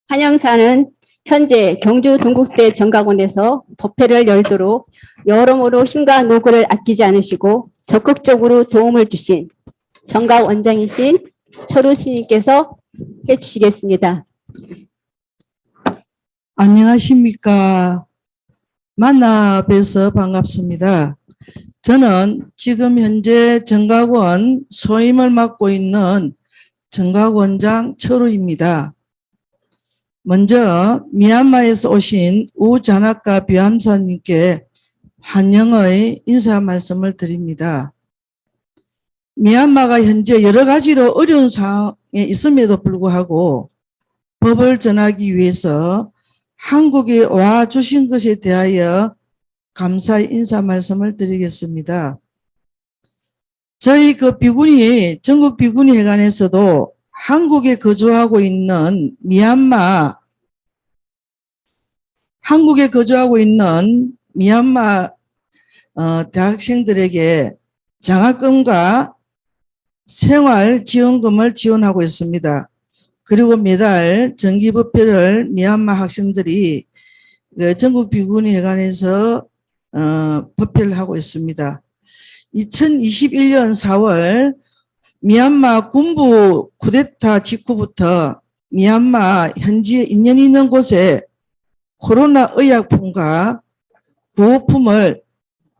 한영사는 현재 경주 동국대 정각원에서 법회를 열도록 여러모로 힘과 노고를 아끼지 않으시고 적극적으로 도움을 주신 정각 원장이신 철우 스님께서 해주시겠습니다. 안녕하십니까. 만나 뵈서 반갑습니다. 저는 지금 현재 정각원 소임을 맡고 있는 정각원장 철우입니다. 먼저 미얀마에서 오신 우자나카 비암사님께 환영의 인사 말씀을 드립니다. 미얀마가 현재 여러 가지로 어려운 상황에 있음에도 불구하고 법을 전하기 위해서 한국에 와 주신 것에 대하여 감사의 인사 말씀을 드리겠습니다. 저희 비군이 전국 비군이 회관에서도 한국에 거주하고 있는 미얀마 대학생들에게 장학금과 생활지원금을 지원하고 있습니다. 그리고 매달 정기법회를 미얀마 학생들이 전국 비군이 회관에서 법회를 하고 있습니다. 2021년 4월 미얀마 군부 쿠데타 직후부터 미얀마 현지에 인연이 있는 곳에 코로나 의약품과 구호품을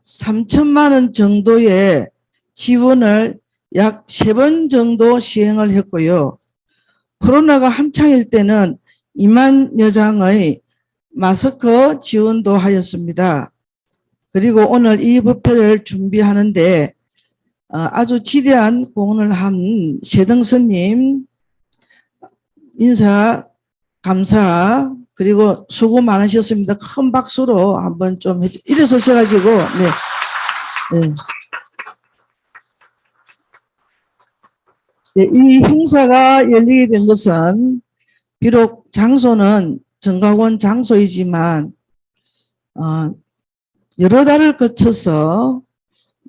3천만 원 정도의 지원을 약 3번 정도 시행을 했고요. 코로나가 한창일 때는 2만여 장의 마스크 지원도 하였습니다. 그리고 오늘 이 법회를 준비하는데 아주 지대한 공헌을 한 세등스님 인사 감사 그리고 수고 많으셨습니다. 큰 박수로 한번 좀 일어서셔가지고 이 행사가 열리게 된 것은 비록 장소는 정각원 장소이지만 여러 달을 거쳐서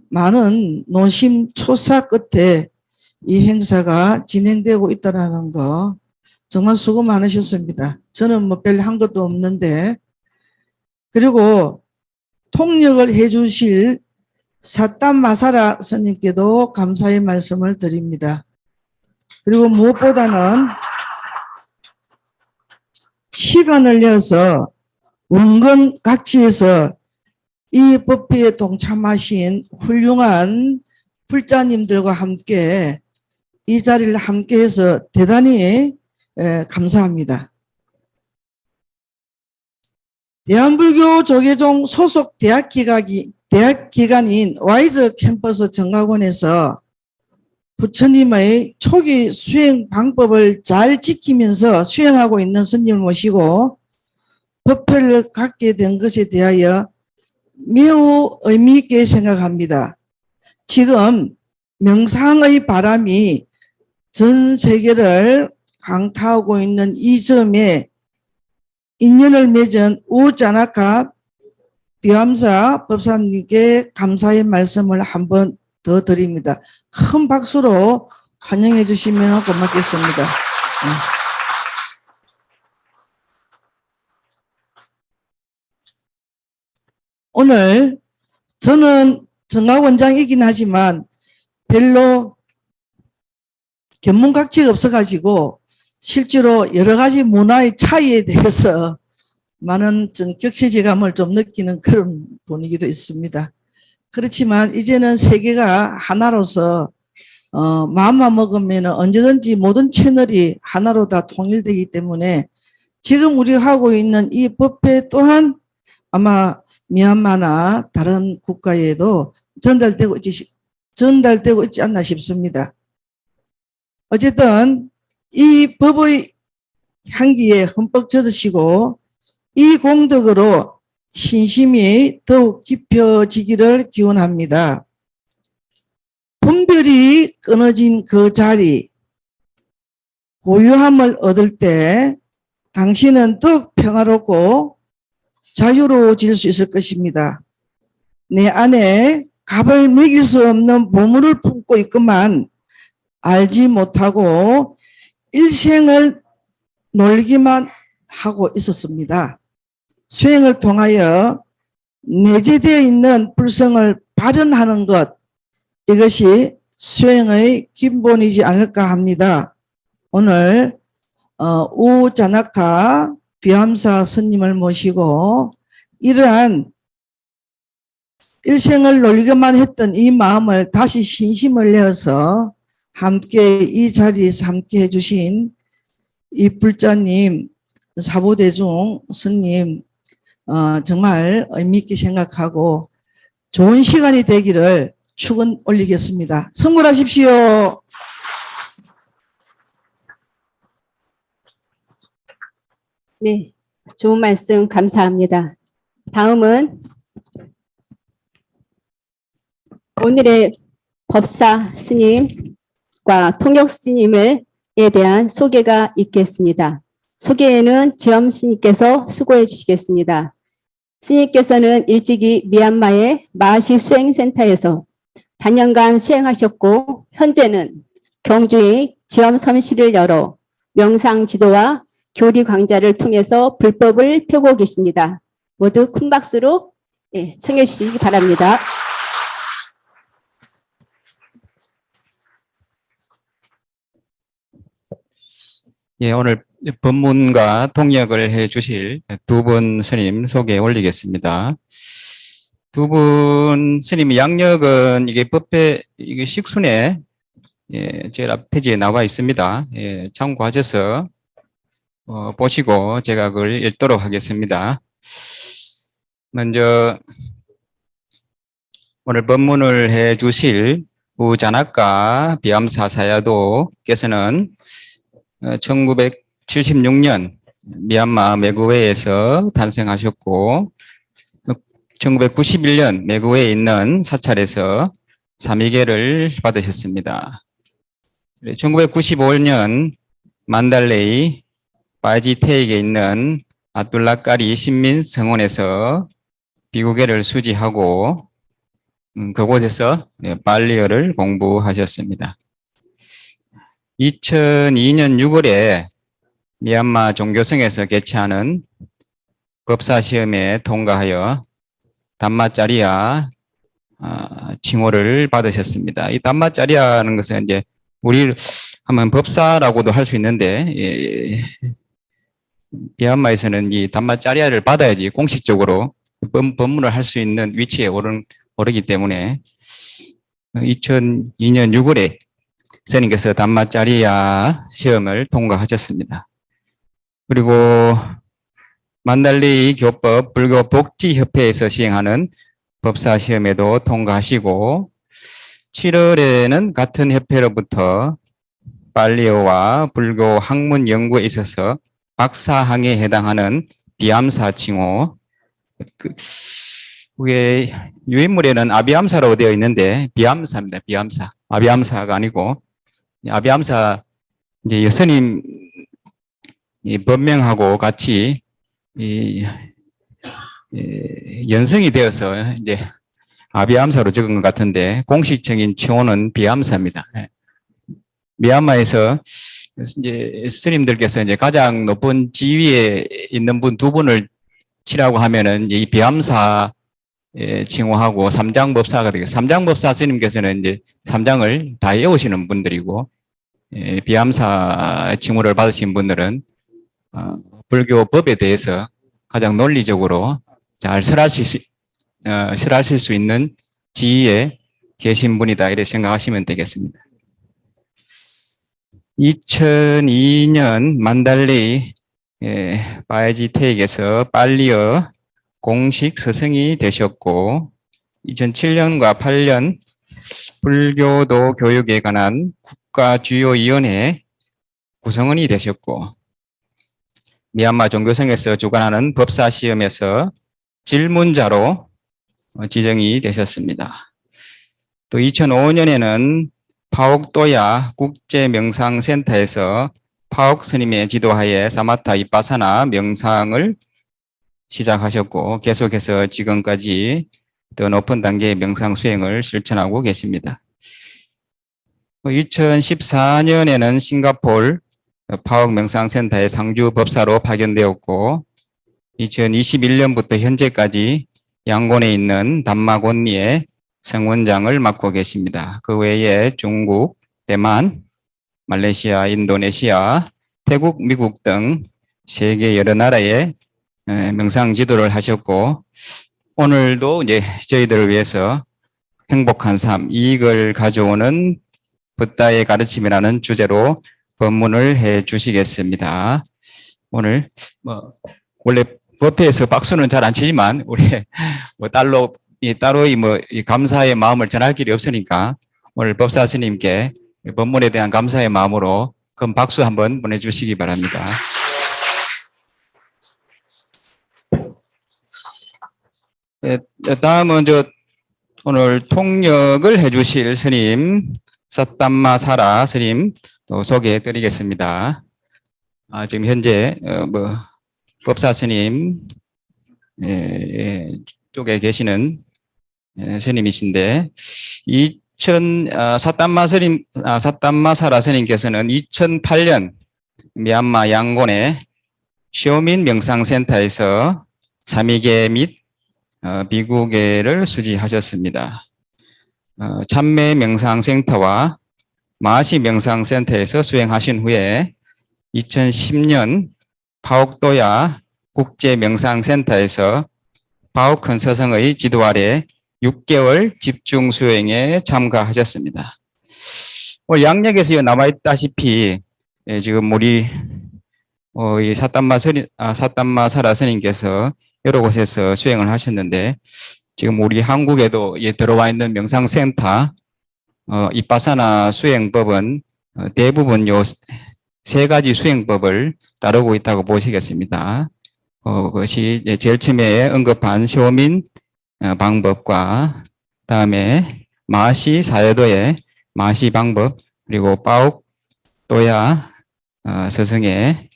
많은 노심초사 끝에 이 행사가 진행되고 있다는 거 정말 수고 많으셨습니다. 저는 뭐 별로 한 것도 없는데, 그리고 통역을 해주실 사땀 마사라 스님께도 감사의 말씀을 드립니다. 그리고 무엇보다는 시간을 내서 원건 각지에서 이 법회에 동참하신 훌륭한 불자님들과 함께 이 자리를 함께해서 대단히 감사합니다. 대한불교 조계종 소속 대학기관인 와이즈 캠퍼스 정각원에서 부처님의 초기 수행 방법을 잘 지키면서 수행하고 있는 스님을 모시고 법회를 갖게 된 것에 대하여 매우 의미 있게 생각합니다. 지금 명상의 바람이 전 세계를 강타하고 있는 이 점에 인연을 맺은 우자나카 비암사 법사님께 감사의 말씀을 한번 더 드립니다. 큰 박수로 환영해 주시면 고맙겠습니다. 오늘 저는 정각원장이긴 하지만 별로 견문각지가 없어가지고 실제로 여러 가지 문화의 차이에 대해서 많은 격세지감을 좀 느끼는 그런 분위기도 있습니다. 그렇지만 이제는 세계가 하나로서 마음만 먹으면 언제든지 모든 채널이 하나로 다 통일되기 때문에 지금 우리가 하고 있는 이 법회 또한 아마 미얀마나 다른 국가에도 전달되고 있지 않나 싶습니다. 어쨌든 이 법의 향기에 흠뻑 젖으시고 이 공덕으로 신심이 더욱 깊어지기를 기원합니다. 분별이 끊어진 그 자리, 고요함을 얻을 때 당신은 더욱 평화롭고 자유로워질 수 있을 것입니다. 내 안에 값을 매길 수 없는 보물을 품고 있건만 알지 못하고 일생을 놀기만 하고 있었습니다. 수행을 통하여 내재되어 있는 불성을 발현하는 것, 이것이 수행의 기본이지 않을까 합니다. 오늘 우자나카 비암사 스님을 모시고 이러한 일생을 놀기만 했던 이 마음을 다시 신심을 내어서 함께 이 자리에서 함께 해주신 이 불자님, 사보대중 스님 정말 의미 있게 생각하고 좋은 시간이 되기를 축원 올리겠습니다. 성불하십시오. 네, 좋은 말씀 감사합니다. 다음은 오늘의 법사 스님과 통역 스님에 대한 소개가 있겠습니다. 소개에는 지엄 스님께서 수고해 주시겠습니다. 스님께서는 일찍이 미얀마의 마시 수행센터에서 단연간 수행하셨고 현재는 경주의 지엄 섬실을 열어 명상 지도와 교리 강좌를 통해서 불법을 펴고 계십니다. 모두 큰 박수로 청해 주시기 바랍니다. 예, 오늘 법문과 통역을 해 주실 두 분 스님 소개 올리겠습니다. 두 분 스님의 양력은 이게 법회, 이게 식순에 제일 앞 페이지에 나와 있습니다. 참고하셔서 보시고 제가 그걸 읽도록 하겠습니다. 먼저 오늘 법문을 해 주실 우자나카 비암사 사야도께서는 1976년 미얀마 매구웨에서 탄생하셨고 1991년 매구웨에 있는 사찰에서 사미계를 받으셨습니다. 1995년 만달레이 바이지테익에 있는 아둘라까리 신민성원에서 비구계를 수지하고 그곳에서 발리어를 공부하셨습니다. 2002년 6월에 미얀마 종교성에서 개최하는 법사시험에 통과하여 담마짜리아 칭호를 받으셨습니다. 이 담마짜리아라는 것은 이제 우리 하면 법사라고도 할 수 있는데 미얀마에서는 이 담마짜리아를 받아야지 공식적으로 법문을 할 수 있는 위치에 오르기 때문에 2002년 6월에 스님께서 담마짜리아 시험을 통과하셨습니다. 그리고 만달리 교법 불교 복지협회에서 시행하는 법사 시험에도 통과하시고 7월에는 같은 협회로부터 발리어와 불교 학문 연구에 있어서 박사학에 해당하는 비암사 칭호, 그게 유인물에는 아비암사라고 되어 있는데 비암사입니다. 비암사. 아비암사가 아니고 아비암사 이제 여스님 법명하고 같이 연성이 되어서 이제 아비암사로 적은 것 같은데 공식적인 칭호는 비암사입니다. 미얀마에서 이제 스님들께서 이제 가장 높은 지위에 있는 분 두 분을 치라고 하면은 이 비암사 칭호하고 삼장법사가 되겠습니다. 삼장법사 스님께서는 이제 삼장을 다 외우시는 분들이고 비암사 칭호를 받으신 분들은 불교 법에 대해서 가장 논리적으로 잘 설하실 수 있는 지위에 계신 분이다 이렇게 생각하시면 되겠습니다. 2002년 만달리 바이지테익에서 발리어 공식 스승이 되셨고 2007년과 8년 불교도 교육에 관한 국가주요위원회 구성원이 되셨고 미얀마 종교성에서 주관하는 법사시험에서 질문자로 지정이 되셨습니다. 또 2005년에는 파옥도야 국제명상센터에서 파옥 스님의 지도하에 사마타 이빠사나 명상을 시작하셨고 계속해서 지금까지 더 높은 단계의 명상 수행을 실천하고 계십니다. 2014년에는 싱가포르 파옥명상센터의 상주 법사로 파견되었고 2021년부터 현재까지 양곤에 있는 담마곤리의 성원장을 맡고 계십니다. 그 외에 중국, 대만, 말레이시아, 인도네시아, 태국, 미국 등 세계 여러 나라의 명상 지도를 하셨고 오늘도 이제 저희들을 위해서 행복한 삶, 이익을 가져오는 붓다의 가르침이라는 주제로 법문을 해 주시겠습니다. 오늘 원래 법회에서 박수는 잘 안 치지만 우리 따로 이 감사의 마음을 전할 길이 없으니까 오늘 법사 스님께 법문에 대한 감사의 마음으로 큰 박수 한번 보내주시기 바랍니다. 다음은 오늘 통역을 해주실 스님 사담마 사라 스님 또 소개해 드리겠습니다. 지금 현재 법사 스님 쪽에 계시는 스님이신데 사담마 사라 스님께서는 2008년 미얀마 양곤의 쇼민 명상센터에서 삼위계 및 비구계를 수지하셨습니다. 참매 명상센터와 마시 명상센터에서 수행하신 후에 2010년 파옥도야 국제명상센터에서 파옥큰 서성의 지도 아래 6개월 집중 수행에 참가하셨습니다. 오늘 양력에서 남아있다시피 지금 우리 이 사담마 사라 스님께서 여러 곳에서 수행을 하셨는데 지금 우리 한국에도 들어와 있는 명상센터 이빠사나 수행법은 대부분 요 세 가지 수행법을 따르고 있다고 보시겠습니다. 그것이 제일 처음에 언급한 쇼민 방법과 다음에 마시 사여도의 마시 방법 그리고 빠옥 또야 서성의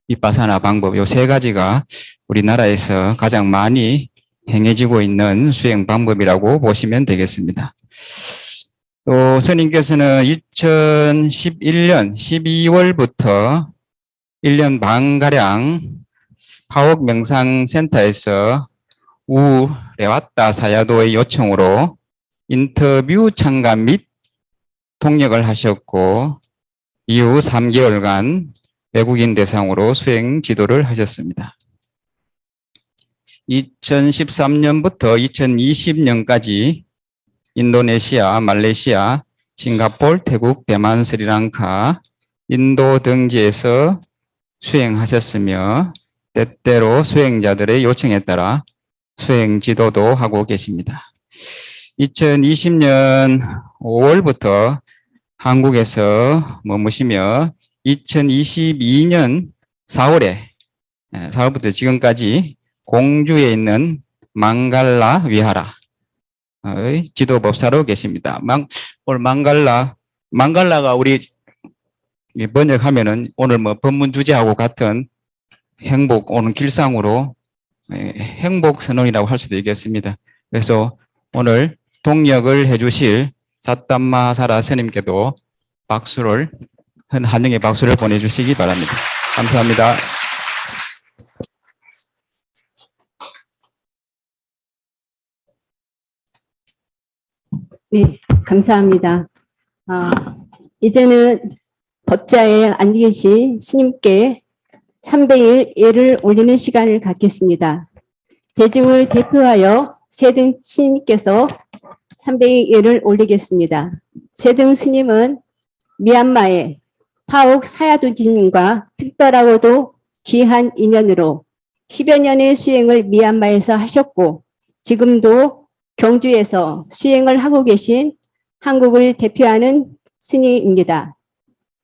이빠사나 방법 요 세 가지가 우리나라에서 가장 많이 행해지고 있는 수행 방법이라고 보시면 되겠습니다. 또 스님께서는 2011년 12월부터 1년 반가량 파옥 명상센터에서 레왔다 사야도의 요청으로 인터뷰 참가 및 통역을 하셨고 이후 3개월간 외국인 대상으로 수행 지도를 하셨습니다. 2013년부터 2020년까지 인도네시아, 말레이시아, 싱가포르, 태국, 대만, 스리랑카, 인도 등지에서 수행하셨으며 때때로 수행자들의 요청에 따라 수행 지도도 하고 계십니다. 2020년 5월부터 한국에서 머무시며 2022년 4월부터 지금까지 공주에 있는 망갈라 위하라 지도법사로 계십니다. 오늘 망갈라가 우리 번역하면은 오늘 법문 주제하고 같은 행복, 오늘 길상으로 행복 선언이라고 할 수도 있겠습니다. 그래서 오늘 통역을 해주실 사담마 사라 스님께도 환영의 박수를 보내주시기 바랍니다. 감사합니다. 네, 감사합니다. 이제는 법자에 앉아 계신 스님께 300일 예를 올리는 시간을 갖겠습니다. 대중을 대표하여 세등 스님께서 300일 예를 올리겠습니다. 세등 스님은 미얀마의 파옥 사야도진과 특별하고도 귀한 인연으로 10여 년의 수행을 미얀마에서 하셨고 지금도 경주에서 수행을 하고 계신 한국을 대표하는 스님입니다.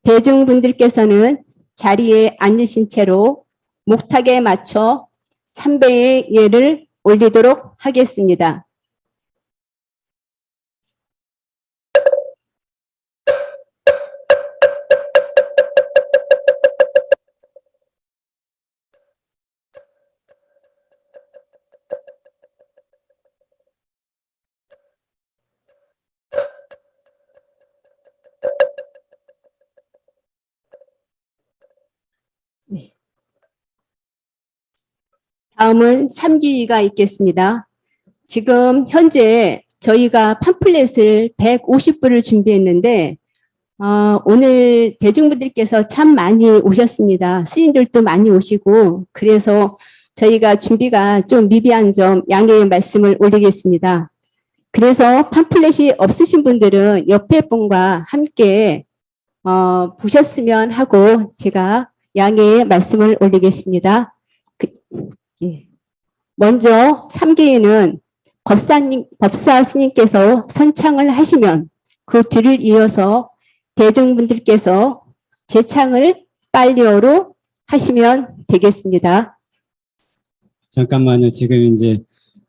대중분들께서는 자리에 앉으신 채로 목탁에 맞춰 참배의 예를 올리도록 하겠습니다. 다음은 3기가 있겠습니다. 지금 현재 저희가 팜플렛을 150부를 준비했는데 오늘 대중분들께서 참 많이 오셨습니다. 스님들도 많이 오시고 그래서 저희가 준비가 좀 미비한 점 양해의 말씀을 올리겠습니다. 그래서 팜플렛이 없으신 분들은 옆에 분과 함께 보셨으면 하고 제가 양해의 말씀을 올리겠습니다. 예. 먼저 3기에는 법사 스님께서 선창을 하시면 그 뒤를 이어서 대중분들께서 재창을 빨리어로 하시면 되겠습니다. 잠깐만요. 지금 이제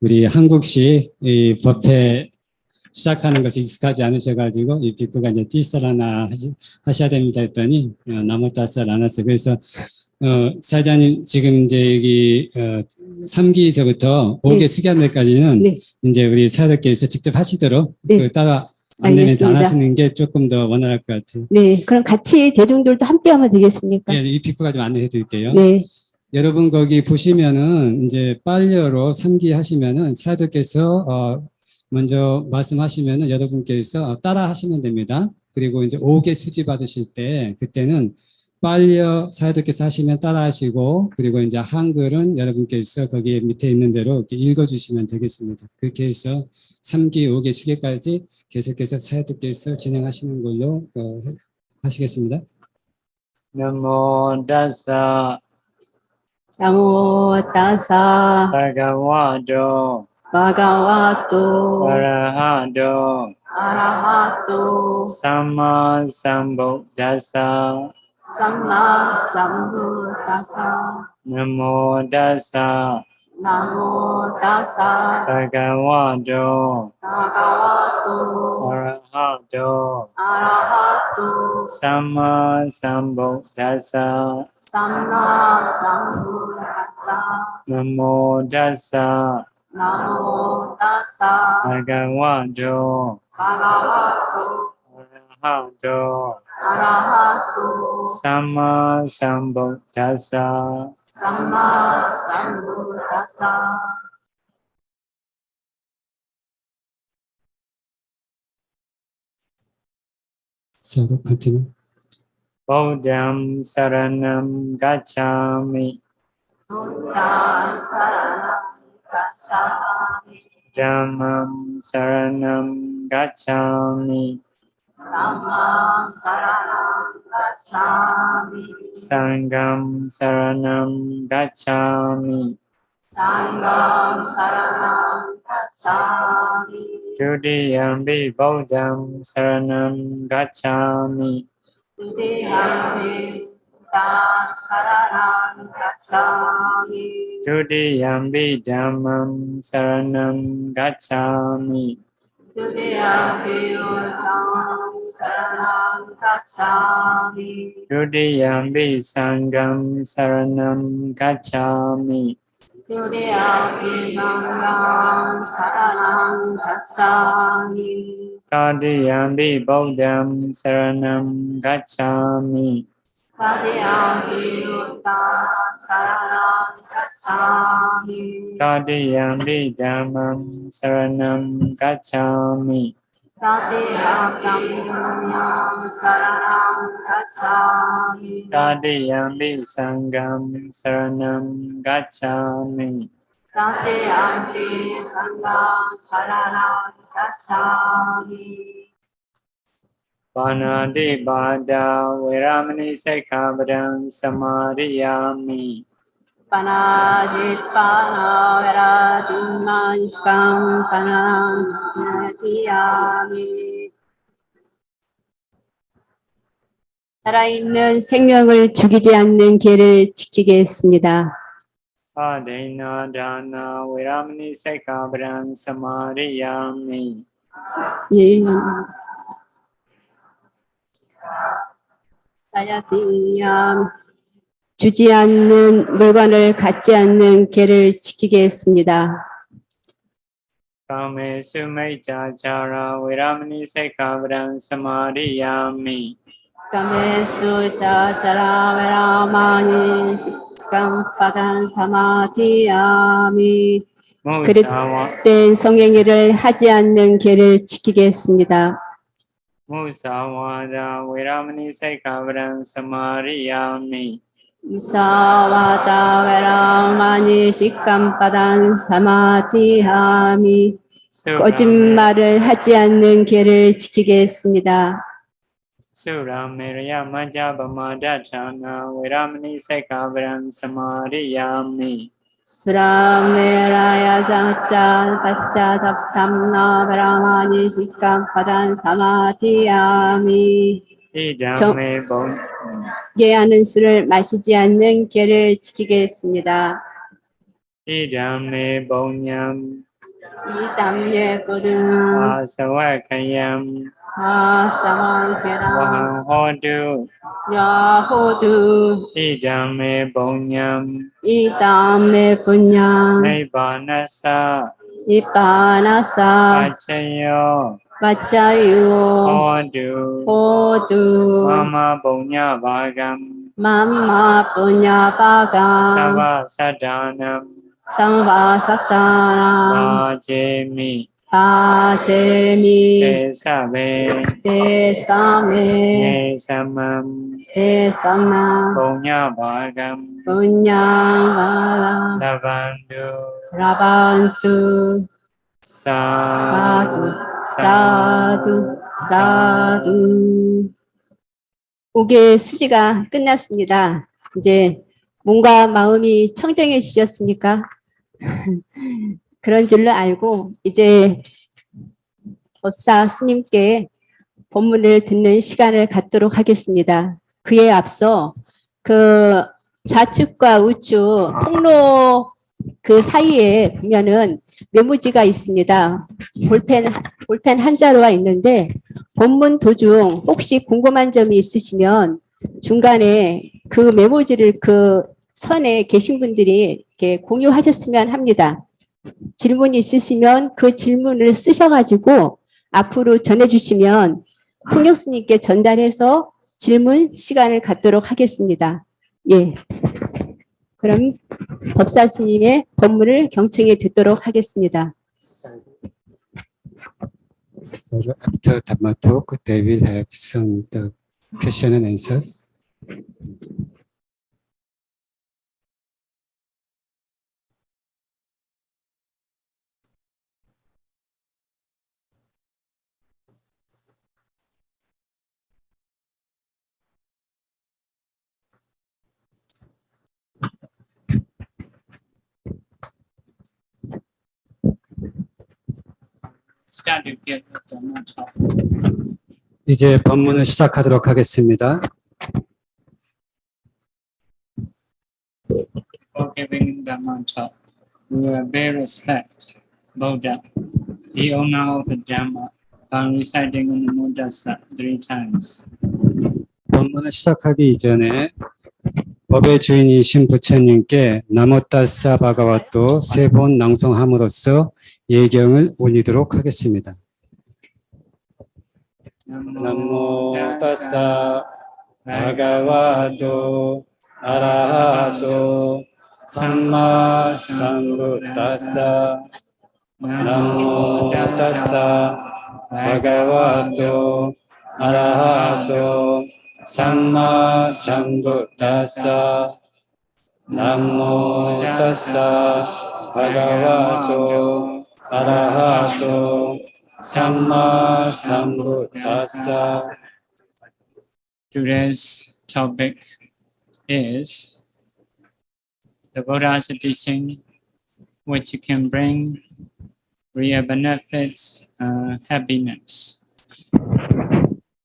우리 한국식 이 법회 시작하는 것이 익숙하지 않으셔가지고 이 비구가 이제 띠살하나 하셔야 됩니다 했더니 나무 따살 안 왔어요. 그래서 사장님 지금 이제 여기 3기에서부터 5개 수견들까지는 네. 이제 우리 사역께서 직접 하시도록 네. 그 따라 안내멘트 안 알겠습니다. 하시는 게 조금 더 원활할 것 같아요. 네, 그럼 같이 대중들도 함께 하면 되겠습니까? 예, 이 비구가 좀 안내해 드릴게요. 네, 여러분 거기 보시면은 이제 빨려로 3기 하시면은 사도께서 먼저 말씀하시면은 여러분께서 따라 하시면 됩니다. 그리고 이제 5개 수지 받으실 때 그때는 빨려 사도께서 하시면 따라 하시고 그리고 이제 한글은 여러분께서 거기 밑에 있는 대로 이렇게 읽어 주시면 되겠습니다. 그렇게 해서 3기, 5개 수계까지 계속해서 사도께서 진행하시는 걸로 하시겠습니다. Namo Tassa 나모 따사 Bhagavato 바가와토 Arahato 아라하토 Samma Sambuddhassa 삼마 삼부다사 Namo Tassa 나모 따사 Bhagavato 바가와토 Arahato 아라하토 Samma Sambuddhassa 삼마 삼부다사 Namo Tassa 나모 따사 Bhagavato 바가와토 Arahato 아라하토 Samma Sambuddhassa 삼마 삼부다사 사도 파트너. Buddham Saranam Gacchami 부다 사랑아 가사미 Dhammam Saranam Gacchami 남마 사랑아 가사미 Sangham Saranam Gacchami 상감 사랑아 가사미 Dutiyampi Buddham Saranam Gacchami 두대함이 다 사랑아 가사미 Dutiyampi Dhammam Saranam Gacchami 두대함이 다 사랑아 가사미 Dutiyampi Sangham Saranam Gacchami 두대함이 상감 사랑아 가사미 Tadiyampi Buddham Saranam Gacchami Tadiyampi Buddha Saranam Gacchami Tadiyampi Dhammam Saranam Gacchami Tadiyampi Buddha Saranam Gacchami Tadiyampi Sangham Saranam Gacchami Tadiyampi Sangha Saranam Gacchami Panati Bada Viramani Sikkhapadam Samadhiyami Panadipana Veradimaniskam Panadiyami 살아있는 생명을 죽이지 않는 계를 지키겠습니다. Adena Dana Viramani Sikkhapadam Samadhiyami 네. 사야디야 주지 않는 물건을 갖지 않는 계를 지키겠습니다. Kame Sumaichachara Viramani Sikkhapadam Samadhiyami 까메수 자자라 베라마니 식감바단 사마디야미. 무사와 그릇된 성행위를 하지 않는 계를 지키겠습니다. 무사와다 웨라마니 세카브란 사마리야미. 무사와다 베라마니 식감바단 사마디야미. 거짓말을 하지 않는 계를 지키겠습니다. 수라메르야 마자바마다차나 웨라마니 세카브란 사마리야미. 수라메라야 자자 바짜 답탐나 베라마니 식감바단 사마디야미. 이담메 본 예하는 술을 마시지 않는 계를 지키겠습니다. 이담메 본냠 이담예 보든 아사와카얌 아사마케라 와하호두 야호두 이담메 본냠 이담예 분양 네바나사 이빠나사 아체요 마짜유 호두 호두 마마 본냐바감 맘마 punyabagam 사바 사다남 samvasatanam 바제미 pajemi 대사베 desame 예삼맘 desama 본냐바감 punyavagam 라반두 rabantu 사두 사두 사두. 5개 수지가 끝났습니다. 이제 몸과 마음이 청정해지셨습니까? 그런 줄로 알고 이제 법사 스님께 법문을 듣는 시간을 갖도록 하겠습니다. 그에 앞서 그 좌측과 우측 통로 그 사이에 보면은 메모지가 있습니다. 볼펜 한 자루가 있는데 법문 도중 혹시 궁금한 점이 있으시면 중간에 그 메모지를 그 선에 계신 분들이 이렇게 공유하셨으면 합니다. 질문이 있으시면 그 질문을 쓰셔가지고 앞으로 전해주시면 통역 스님께 전달해서 질문 시간을 갖도록 하겠습니다. 예. 그럼 법사 스님의 법문을 경청해 듣도록 하겠습니다. So after Dhamma talk, they will have some the question and answers. start to get the much 이제 법문을 시작하도록 하겠습니다. for giving the mantra. We will bear respect, Buddha, the owner of the Dhamma, by reciting Namo Tassa 3 times. 법문을 시작하기 이전에 법의 주인이신 부처님께 나모따사 바가와토 3번 낭송함으로써 예경을 올리도록 하겠습니다. 나모 따사 바가와토 아라하토 삼마 삼부따사 나모 따사 바가와토 아라하토 삼마 삼부따사 나모 따사 바가와토 아라하토 삼마 삼부따사. Today's topic is the Buddha's teaching, which can bring real benefits, happiness.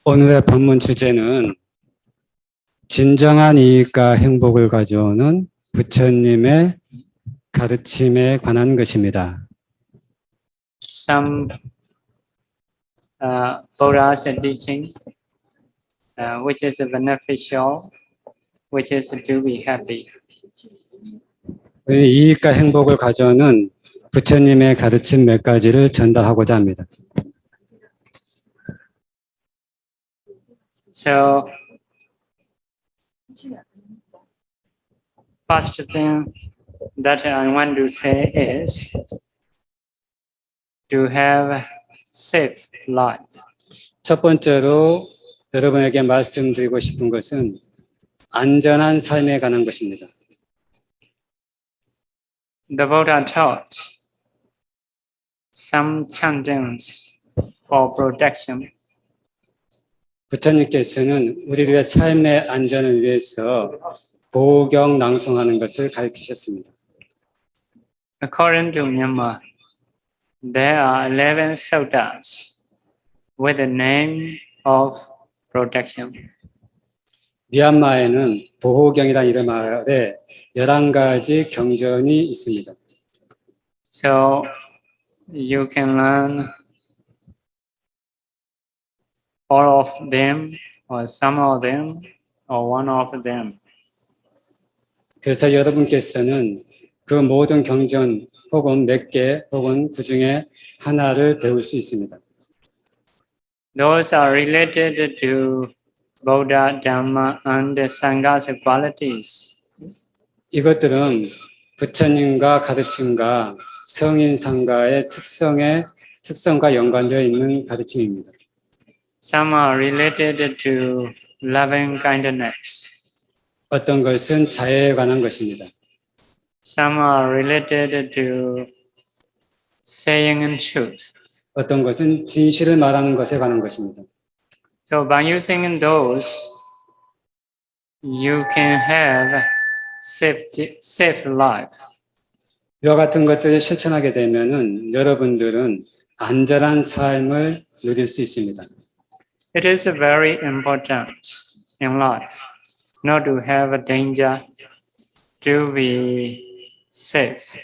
오늘의 법문 주제는 진정한 이익과 행복을 가져오는 부처님의 가르침에 관한 것입니다. Some Buddha's teaching, which is beneficial, which is to be happy. 이익과 행복을 가져오는 부처님의 가르침 몇 가지를 전달하고자 합니다. So first thing that I want to say is to have safe life. 첫 번째로 여러분에게 말씀드리고 싶은 것은 안전한 삶에 관한 것입니다. The Buddha taught some chantings for protection. 부처님께서는 우리들의 삶의 안전을 위해서 보경 낭송하는 것을 가르치셨습니다. According to Myanmar, there are 11 suttas with the name of protection. 미얀마에는 보호경이라는 이름 아래 11가지 경전이 있습니다. So you can learn all of them or some of them or one of them. 그래서 여러분께서는 그 모든 경전 혹은 몇 개 혹은 그 중에 하나를 배울 수 있습니다. Those are related to Buddha, Dhamma, and Sangha's qualities. 이것들은 부처님과 가르침과 성인 상가의 특성과 연관되어 있는 가르침입니다. Some are related to loving kindness. 어떤 것은 자애에 관한 것입니다. Some are related to saying truth. 어떤 것은 진실을 말하는 것에 관한 것입니다. So by using those, you can have safe life. 이와 같은 것들을 실천하게 되면은 여러분들은 안전한 삶을 누릴 수 있습니다. It is very important in life not to have a danger, to be safe.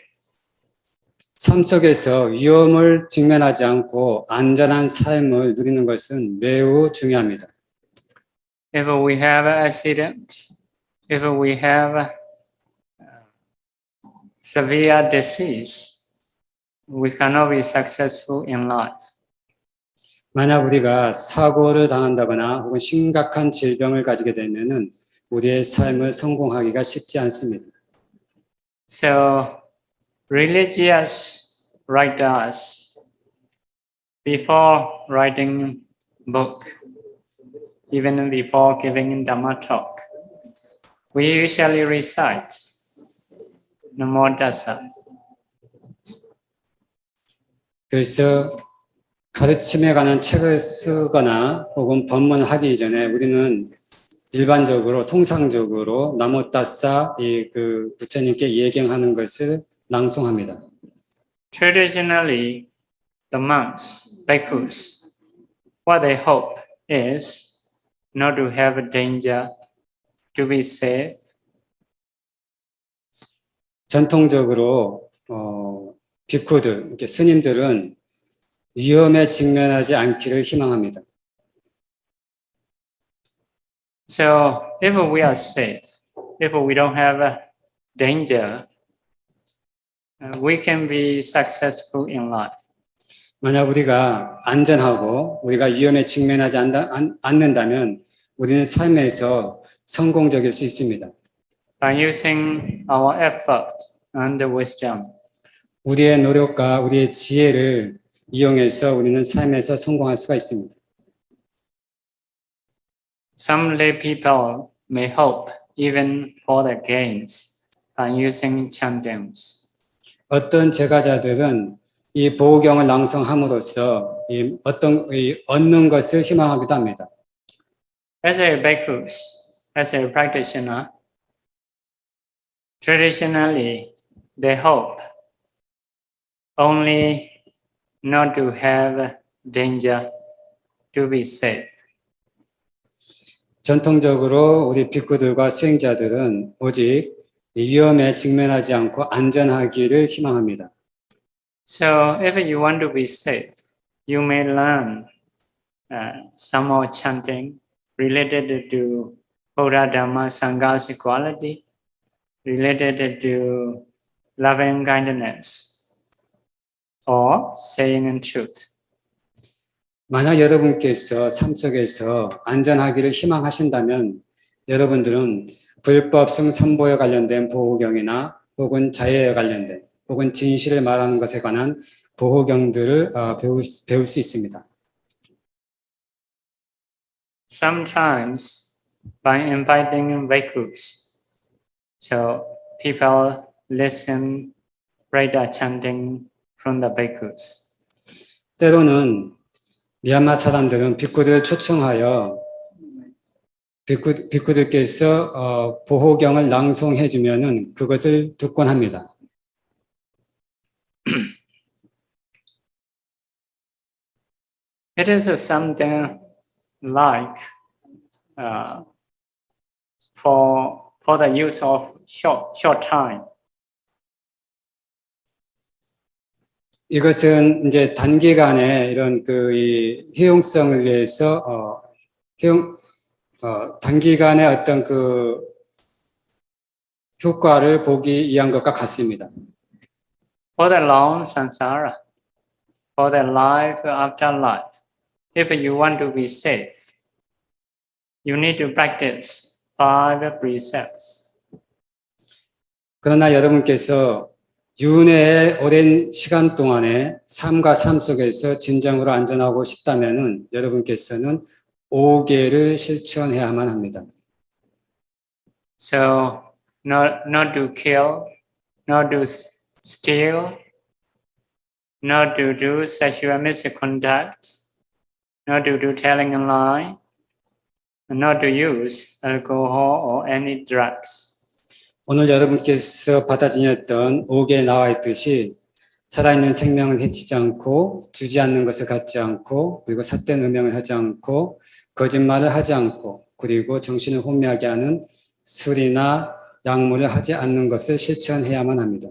삶 속에서 위험을 직면하지 않고 안전한 삶을 누리는 것은 매우 중요합니다. If we have an accident, if we have severe disease, we cannot be successful in life. 만약 우리가 사고를 당한다거나 혹은 심각한 질병을 가지게 되면은 우리의 삶을 성공하기가 쉽지 않습니다. So religious writers, before writing book, even before giving Dhamma talk, we usually recite Namo Tassa. 그래서 가르침에 관한 책을 쓰거나 혹은 법문하기 이전에 우리는 일반적으로 통상적으로 나모따싸 그 부처님께 예경하는 것을 낭송합니다. Traditionally, the monks, bhikkhus, what they hope is not to have a danger, to be safe. 전통적으로 비쿠들, 이렇게 스님들은 위험에 직면하지 않기를 희망합니다. So if we are safe, if we don't have a danger, we can be successful in life. 만약 우리가 안전하고 우리가 위험에 직면하지 않는다면 우리는 삶에서 성공적일 수 있습니다. By using our effort and wisdom, 우리의 노력과 우리의 지혜를 이용해서 우리는 삶에서 성공할 수가 있습니다. some lay people may hope even for the gains by using chantings. 어떤 제가자들은 이 보호경을 낭송함으로써 얻는 것을 희망하기도 합니다. As a bhikkhus, as a practitioner, traditionally they hope only not to have danger, to be safe. 전통적으로 우리 비쿠들과 수행자들은 오직 위험에 직면하지 않고 안전하기를 희망합니다. So if you want to be safe, you may learn some more chanting related to Buddha, Dhamma, Sangha's quality, related to loving kindness, or saying truth. 만약 여러분께서 삶 속에서 안전하기를 희망하신다면 여러분들은 불법성 선보에 관련된 보호경이나 혹은 자해에 관련된 혹은 진실을 말하는 것에 관한 보호경들을 배울 수 있습니다. Sometimes by inviting bhikkhus, so people listen Prayer chanting from the bhikkhus. 때로는 미얀마 사람들은 비쿠들을 초청하여 비쿠들께서 보호경을 낭송해 주면은 그것을 듣곤 합니다. It is something like for the use of short time. 이것은 이제 단기간에 이런 이 효용성을 위해서 단기간에 어떤 효과를 보기 위한 것과 같습니다. For the long samsara, for the life after life, if you want to be safe, you need to practice 5 precepts. 그러나 여러분께서 윤회의 오랜 시간 동안에 삶과 삶 속에서 진정으로 안전하고 싶다면은 여러분께서는 5개를 실천해야만 합니다. So not to kill, not to steal, not to do sexual misconduct, not to do telling a lie, not to use alcohol or any drugs. 오늘 여러분께서 받아들였던 5개에 나와 있듯이 살아있는 생명을 해치지 않고 주지 않는 것을 갖지 않고 그리고 삿된 음행을 하지 않고 거짓말을 하지 않고 그리고 정신을 혼미하게 하는 술이나 약물을 하지 않는 것을 실천해야만 합니다.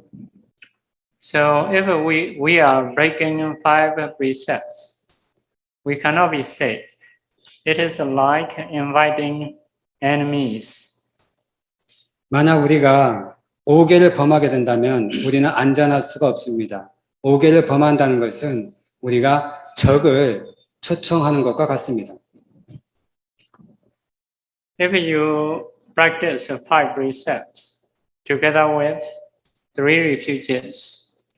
So if we are breaking 5 precepts, we cannot be safe. It is like inviting enemies. 만약 우리가 5개를 범하게 된다면 우리는 안전할 수가 없습니다. 5개를 범한다는 것은 우리가 적을 초청하는 것과 같습니다. If you practice 5 precepts together with 3 refuges,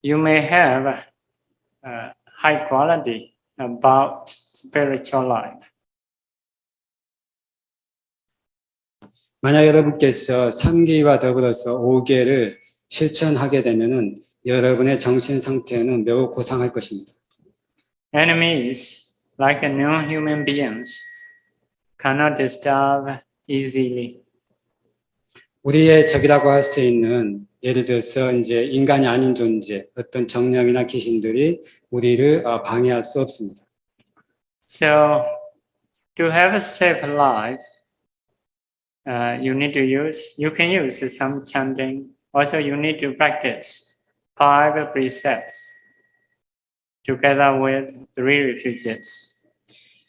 you may have high quality about spiritual life. 만약 여러분께서 3기와 더불어서 5개를 실천하게 되면은 여러분의 정신 상태는 매우 고상할 것입니다. Enemies, like new human beings, cannot disturb easily. 우리의 적이라고 할 수 있는 예를 들어서 이제 인간이 아닌 존재, 어떤 정령이나 귀신들이 우리를 방해할 수 없습니다. So, to have a safe life, you can use some chanting. Also, you need to practice 5 precepts together with 3 refuges.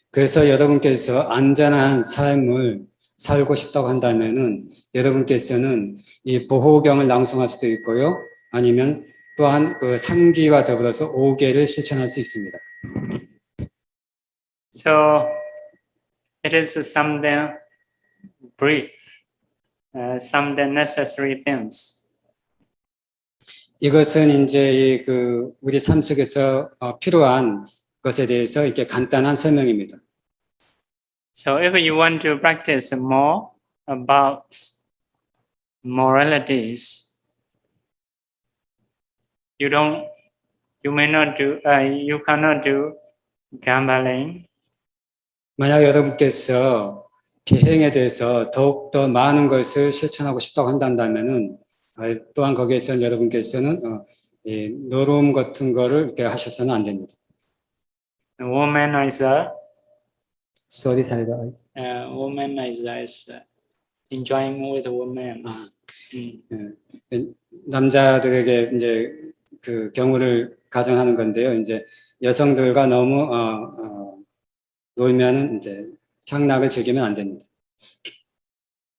그래서 여러분께서 안전한 삶을 살고 싶다고 한다면은 여러분께서는 이 보호경을 낭송할 수도 있고요. 아니면 또한 그 3기와 더불어서 5개를 실천할 수 있습니다. So, it is something brief, something necessary things. 이것은 이제 우리 삶 속에서 필요한 것에 대해서 이렇게 간단한 설명입니다. So if you want to practice more about moralities, you cannot do gambling. 만약 여러분께서 계행에 대해서 더욱더 많은 것을 실천하고 싶다고 한다면은 또한 거기에서 여러분께서는 노름 같은 거를 이렇게 하셔서는 안 됩니다. Womanizer, sorry. womanizer is enjoying with women. 남자들에게 이제 그 경우를 가정하는 건데요. 이제 여성들과 너무 놀면은 이제 향락을 즐기면 안 됩니다.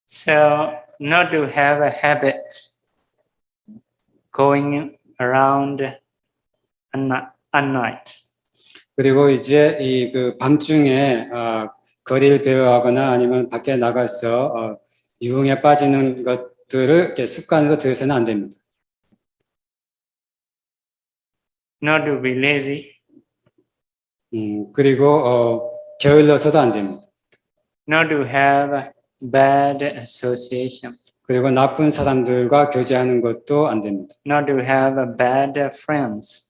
So not to have a habit going around at night. 그리고 이제 그 밤중에 거리를 배회하거나 아니면 밖에 나가서 유흥에 빠지는 것들을 이렇게 습관으로 들여서는 안 됩니다. Not to be lazy. 그리고 게을러서도 안 됩니다. Not to have bad association. 그리고 나쁜 사람들과 교제하는 것도 안 됩니다. Not to have bad friends.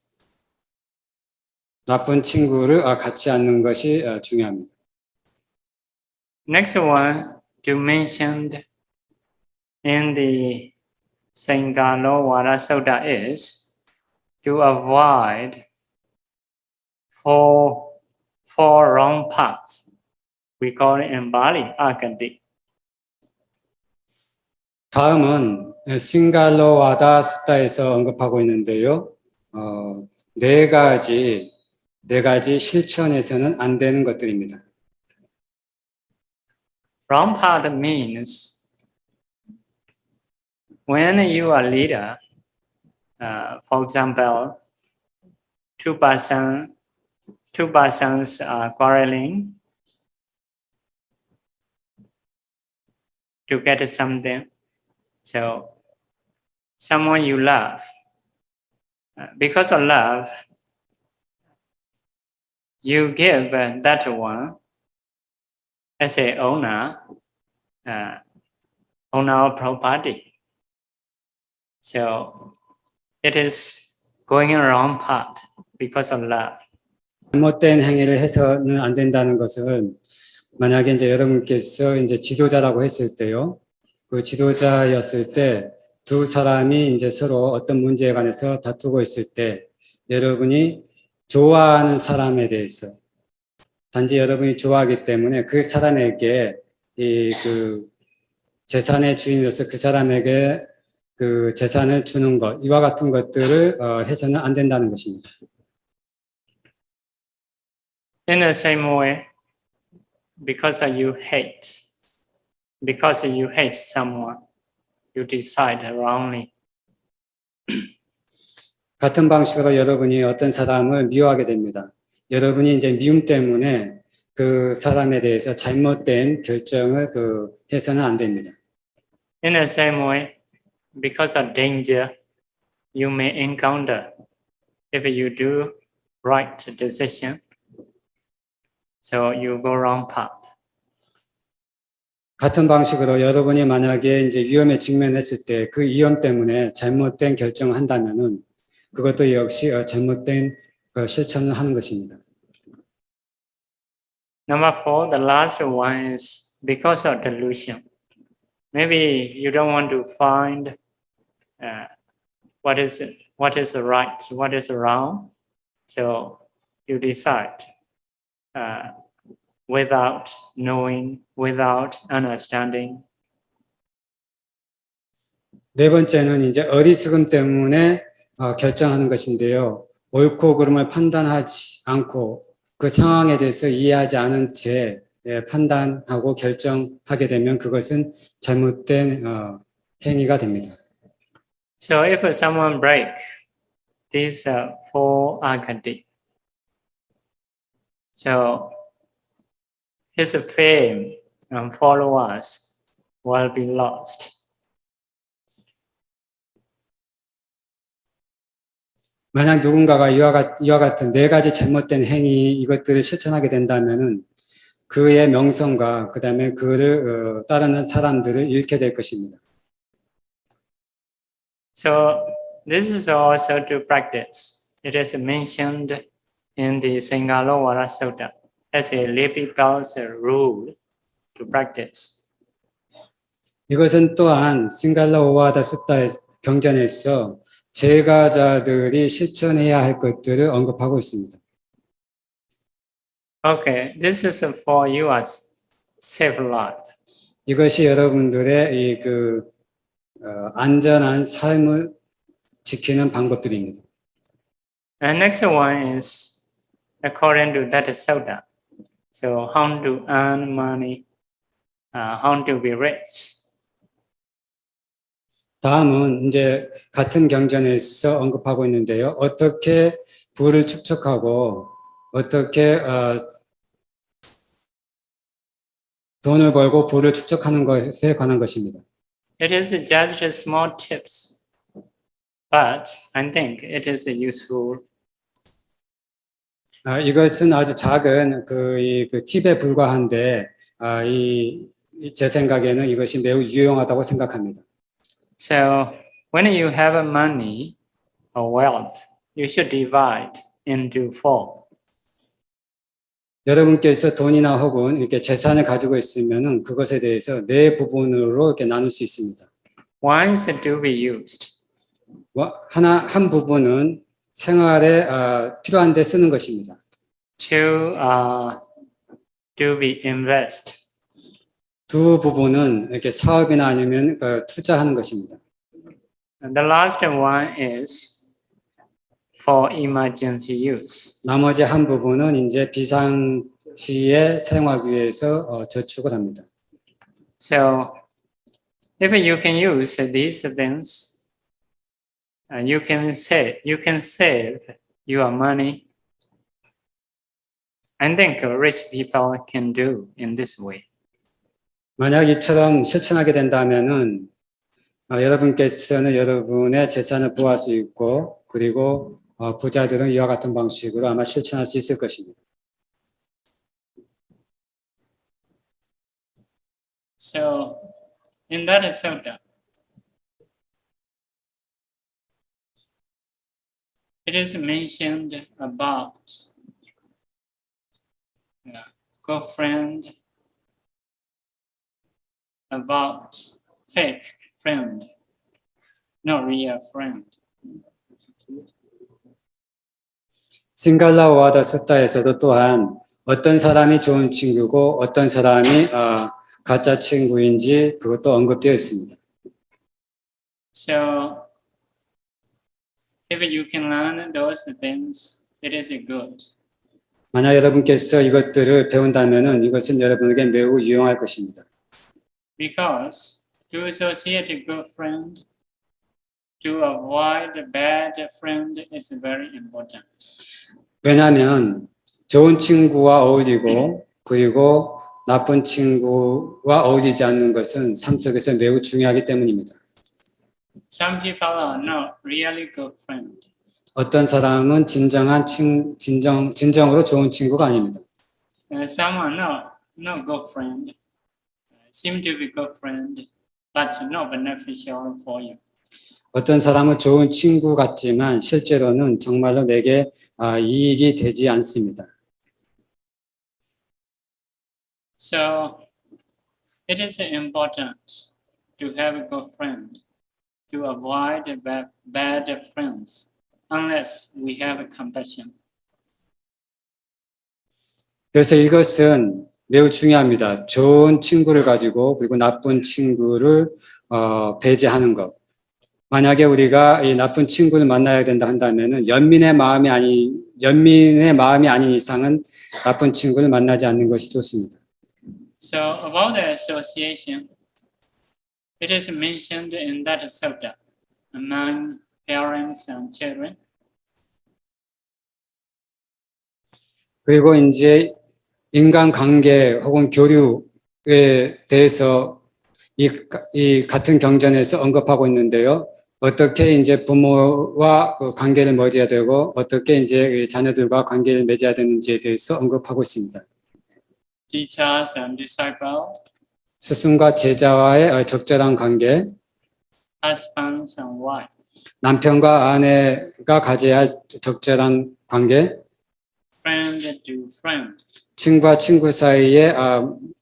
나쁜 친구를 갖지 않는 것이 중요합니다. Next one to mentioned in the Sangalo Sutta is to avoid four wrong paths. We call it in Bali Akadi. 다음은 싱갈로와다 수다에서 언급하고 있는데요. 네 가지 실천에서는 안 되는 것들입니다. Wrong path means when you are leader, for example, two persons are quarreling to get something. So someone you love, because of love, you give that one as a owner of property. So it is going a wrong path because of love. 잘못된 행위를 해서는 안 된다는 것은 만약에 이제 여러분께서 이제 지도자라고 했을 때요. 그 지도자였을 때 두 사람이 이제 서로 어떤 문제에 관해서 다투고 있을 때 여러분이 좋아하는 사람에 대해서 단지 여러분이 좋아하기 때문에 그 사람에게 그 재산의 주인으로서 그 사람에게 그 재산을 주는 것 이와 같은 것들을 해서는 안 된다는 것입니다. In the same way, because you hate someone, you decide wrongly. 같은 방식으로 여러분이 어떤 사람을 미워하게 됩니다. 여러분이 이제 미움 때문에 그 사람에 대해서 잘못된 결정을 해서는 안 됩니다. In the same way, because of danger you may encounter if you do right decision, so you go wrong path. 같은 방식으로 여러분이 만약에 이제 위험에 직면했을 때 그 위험 때문에 잘못된 결정을 한다면은 그것도 역시 잘못된 실천을 하는 것입니다. Number 4, the last one is because of delusion. Maybe you don't want to find what is right, what is wrong, so you decide without knowing, without understanding. 네 번째는 이제 어리석음 때문에 결정하는 것인데요. 옳고 그름을 판단하지 않고 그 상황에 대해서 이해하지 않은 채 판단하고 결정하게 되면 그것은 잘못된 행위가 됩니다. So if someone break these four agati, so his fame and followers will be lost. 만약 누군가가 이와 같은 네 가지 잘못된 행위 이것들을 실천하게 된다면은 그의 명성과 그 다음에 그를 따르는 사람들을 잃게 될 것입니다. So this is also to practice. It is mentioned in the Sangalo Sutta as a lay people's rule to practice. 이것은 또한 싱갈라 오와다 수타의 경전에서 제가자들이 실천해야 할 것들을 언급하고 있습니다. Okay, this is for your safe life. 이것이 여러분들의 안전한 삶을 지키는 방법들입니다. And next one is according to that sutta. So how to earn money, how to be rich. 다음은 이제 같은 경전에서 언급하고 있는데요. 어떻게 부를 축적하고 어떻게 돈을 벌고 부를 축적하는 것에 관한 것입니다. It is just a small tips, but I think it is useful. 이것은 아주 작은 그 팁에 불과한데 제 생각에는 이것이 매우 유용하다고 생각합니다. So when you have money or wealth, you should divide into four. 여러분께서 돈이나 혹은 이렇게 재산을 가지고 있으면은 그것에 대해서 네 부분으로 이렇게 나눌 수 있습니다. One is to be used. 한 부분은 생활에 필요한 데 쓰는 것입니다. Two to be invest. 두 부분은 이렇게 사업이나 아니면 투자하는 것입니다. And the last one is for emergency use. 나머지 한 부분은 이제 비상시에 사용하기 위해서 저축을 합니다. So if you can use these things, you can save your money. I think rich people can do in this way. 만약 이처럼 실천하게 된다면은 여러분께서는 여러분의 재산을 보호할 수 있고 그리고 부자들은 이와 같은 방식으로 아마 실천할 수 있을 것입니다. So in that sutta, it is mentioned about girlfriend, about fake friend, not real friend. 싱갈라와다 수타에서도 또한 어떤 사람이 좋은 친구고 어떤 사람이 가짜 친구인지 그것도 언급되어 있습니다. So if you can learn those things, it is good. 만약 여러분께서 이것들을 배운다면은 이것은 여러분에게 매우 유용할 것입니다. Because to associate a good friend, to avoid a bad friend is very important. 왜냐하면 좋은 친구와 어울리고 그리고 나쁜 친구와 어울리지 않는 것은 삶 속에서 매우 중요하기 때문입니다. Some people are not really good friends. 어떤 사람은 진정으로 좋은 친구가 아닙니다. Some are not good friend, seem to be good friend, but not beneficial for you. 어떤 사람은 좋은 친구 같지만 실제로는 정말로 내게 이익이 되지 않습니다. So it is important to have a good friend, to avoid bad friends, unless we have compassion. 그래서 이것은 매우 중요합니다. 좋은 친구를 가지고 그리고 나쁜 친구를 배제하는 것. 만약에 우리가 이 나쁜 친구를 만나야 된다 한다면은 연민의 마음이 아닌 이상은 나쁜 친구를 만나지 않는 것이 좋습니다. So about the association, it is mentioned in that sutta among parents and children. 그리고 이제 인간관계 혹은 교류에 대해서 이 같은 경전에서 언급하고 있는데요. 어떻게 이제 부모와 그 관계를 맺어야 되고 어떻게 이제 자녀들과 관계를 맺어야 되는지에 대해서 언급하고 있습니다. Teachers and disciples, 스승과 제자와의 적절한 관계, husbands and wives, 남편과 아내가 가져야 할 적절한 관계, friend to friend, 친구와 친구 사이에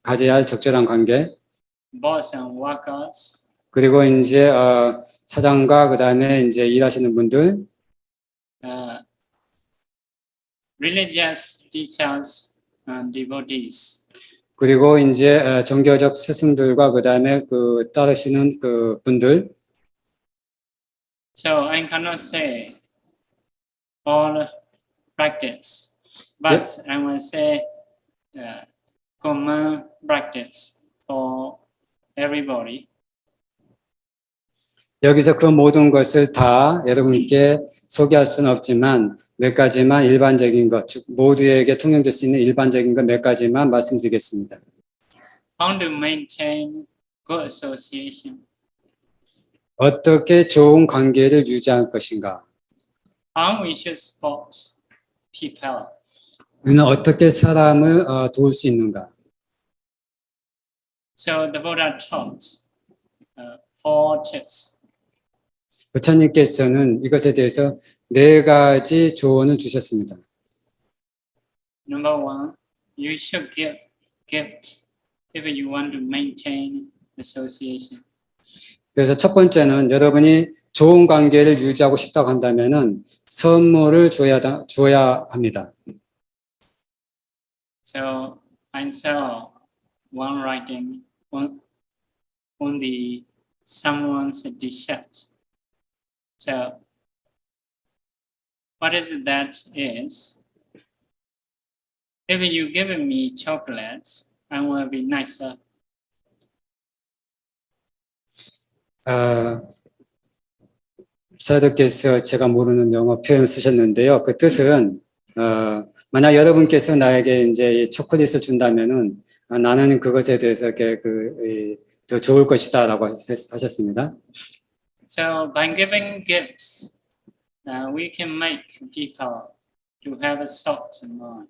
가져야 할 적절한 관계, boss and workers, 그리고 이제 사장과 그다음에 이제 일하시는 분들, religious teachers and devotees. 그리고 이제 종교적 스승들과 그다음에 그 따르시는 그 분들. So I cannot say all practice, but I will say common practice for everybody. 여기서 그 모든 것을 다 여러분께 소개할 수는 없지만 몇 가지만 일반적인 것, 즉 모두에게 통용될 수 있는 일반적인 것 몇 가지만 말씀드리겠습니다. How to maintain good association? 어떻게 좋은 관계를 유지할 것인가? How we should support people? 우리는 어떻게 사람을 도울 수 있는가? So the Buddha taught 4 tips. 부처님께서는 이것에 대해서 4가지 조언을 주셨습니다. Number 1, you should give gift if you want to maintain association. 그래서 첫 번째는 여러분이 좋은 관계를 유지하고 싶다고 한다면은 선물을 줘야 합니다. So I saw one writing on the someone's t-shirt. So what is that is? If you give me chocolates, I will be nicer. 사도께서 제가 모르는 영어 표현을 쓰셨는데요. 그 뜻은 만약 여러분께서 나에게 이제 이 초콜릿을 준다면은 나는 그것에 대해서 더 좋을 것이다라고 하셨습니다. So by giving gifts, we can make people to have a soft mind.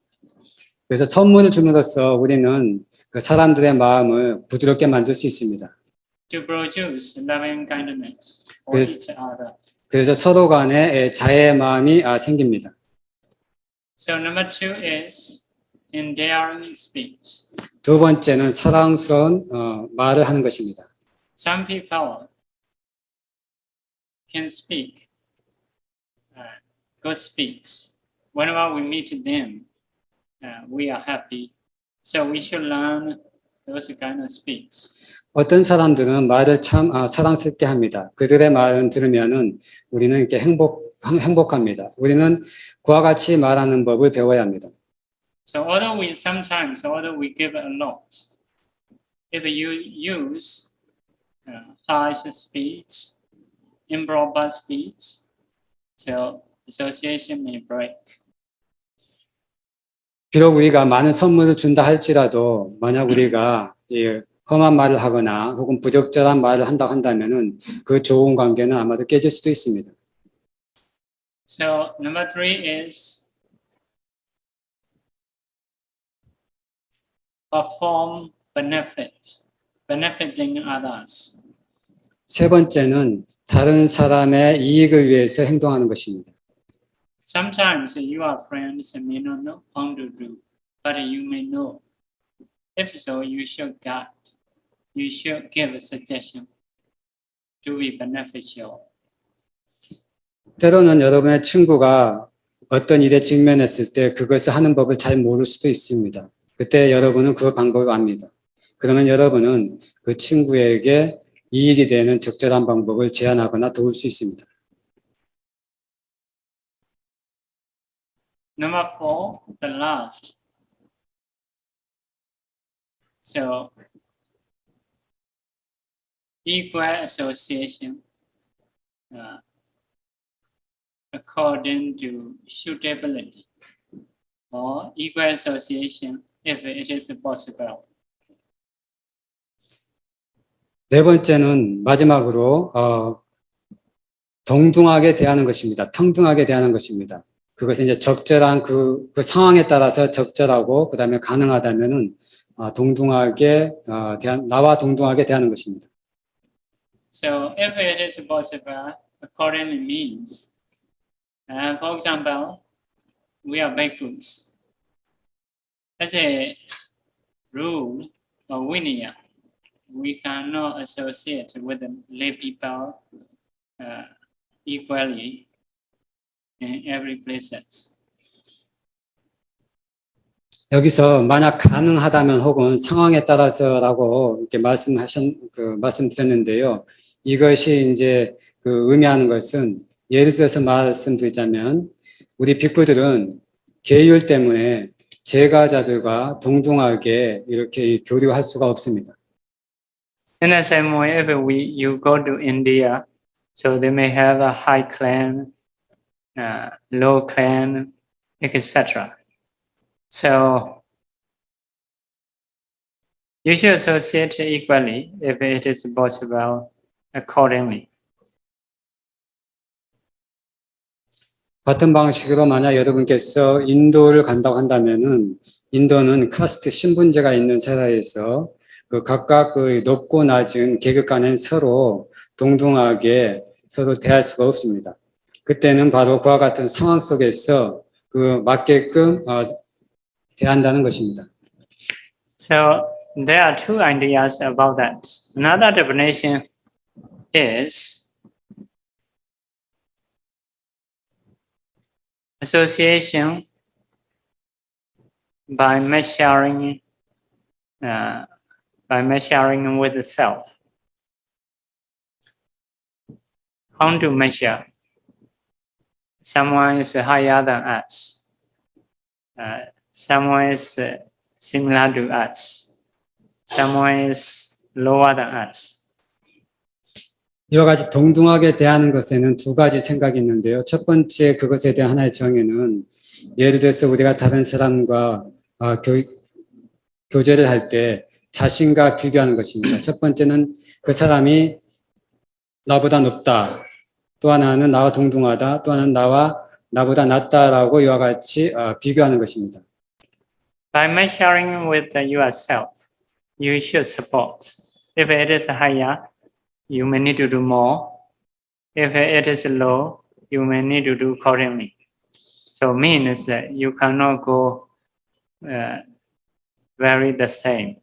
그래서 선물을 줌으로써 우리는 그 사람들의 마음을 부드럽게 만들 수 있습니다. To produce loving kindness for Yes. each other. 그래서 서로 간에 자애의 마음이 생깁니다. So number 2 is endearing speech. 두 번째는 사랑스러운 말을 하는 것입니다. Some people can speak good speech. Whenever we meet them, we are happy. So we should learn those kind of speech. 어떤 사람들은 말을 참 사랑스럽게 합니다. 그들의 말을 들으면은 우리는 이렇게 행복합니다. 우리는 그와 같이 말하는 법을 배워야 합니다. So although we give a lot, if you use harsh speech, improper speech, so association may break. 비록 우리가 많은 선물을 준다 할지라도 만약 우리가 험한 말을 하거나 혹은 부적절한 말을 한다고 한다면은 그 좋은 관계는 아마도 깨질 수도 있습니다. So number 3 is perform benefiting others. 세 번째는 다른 사람의 이익을 위해서 행동하는 것입니다. Sometimes your friends may not know how to do, but you may know. If so, you should guide. You should give a suggestion to be beneficial. 때로는 여러분의 친구가 어떤 일에 직면했을 때 그것을 하는 법을 잘 모를 수도 있습니다. 그때 여러분은 그 방법을 압니다. 그러면 여러분은 그 친구에게 이익이 되는 적절한 방법을 제안하거나 도울 수 있습니다. Number 4, the last. So, equal association according to suitability, or equal association if it is possible. 네 번째는 마지막으로 동등하게 대하는 것입니다. 평등하게 대하는 것입니다. 그것은 이제 적절한 그 상황에 따라서 적절하고 그다음에 가능하다면은 동등하게 나와 동등하게 대하는 것입니다. So if it is possible, accordingly means, for example, we are bhikkhus. As a rule or vinaya, we cannot associate with the lay people equally in every places. 여기서 만약 가능하다면 혹은 상황에 따라서라고 이렇게 말씀드렸는데요. 이것이 이제 그 의미하는 것은 예를 들어서 말씀드리자면 우리 빅부들은 계율 때문에 제가자들과 동등하게 이렇게 교류할 수가 없습니다. In the same way, if you go to India, so they may have a high clan, low clan, etc. So You should associate equally if it is possible accordingly. 같은 방식으로 만약 여러분께서 인도를 간다고 한다면은 인도는 카스트 신분제가 있는 사회에서 그 각각 그 높고 낮은 계급 간에 서로 동등하게 서로 대할 수가 없습니다. 그때는 바로 그와 같은 상황 속에서 그 맞게끔 대한다는 것입니다. So there are two ideas about that. Another definition is association by measuring with the self. How to measure? Someone is higher than us. Someone is similar to us. Someone is lower than us. 이와 같이 동등하게 대하는 것에는 두 가지 생각이 있는데요. 첫 번째 그것에 대한 하나의 정의는 예를 들어서 우리가 다른 사람과 교제를 할 때 자신과 비교하는 것입니다. 첫 번째는 그 사람이 나보다 높다. 또 하나는 나와 동등하다. 또 하나는 나보다 낫다라고 이와 같이 비교하는 것입니다. By measuring with yourself, you should support. If it is higher, you may need to do more. If it is low, you may need to do accordingly. So means that you cannot go very the same.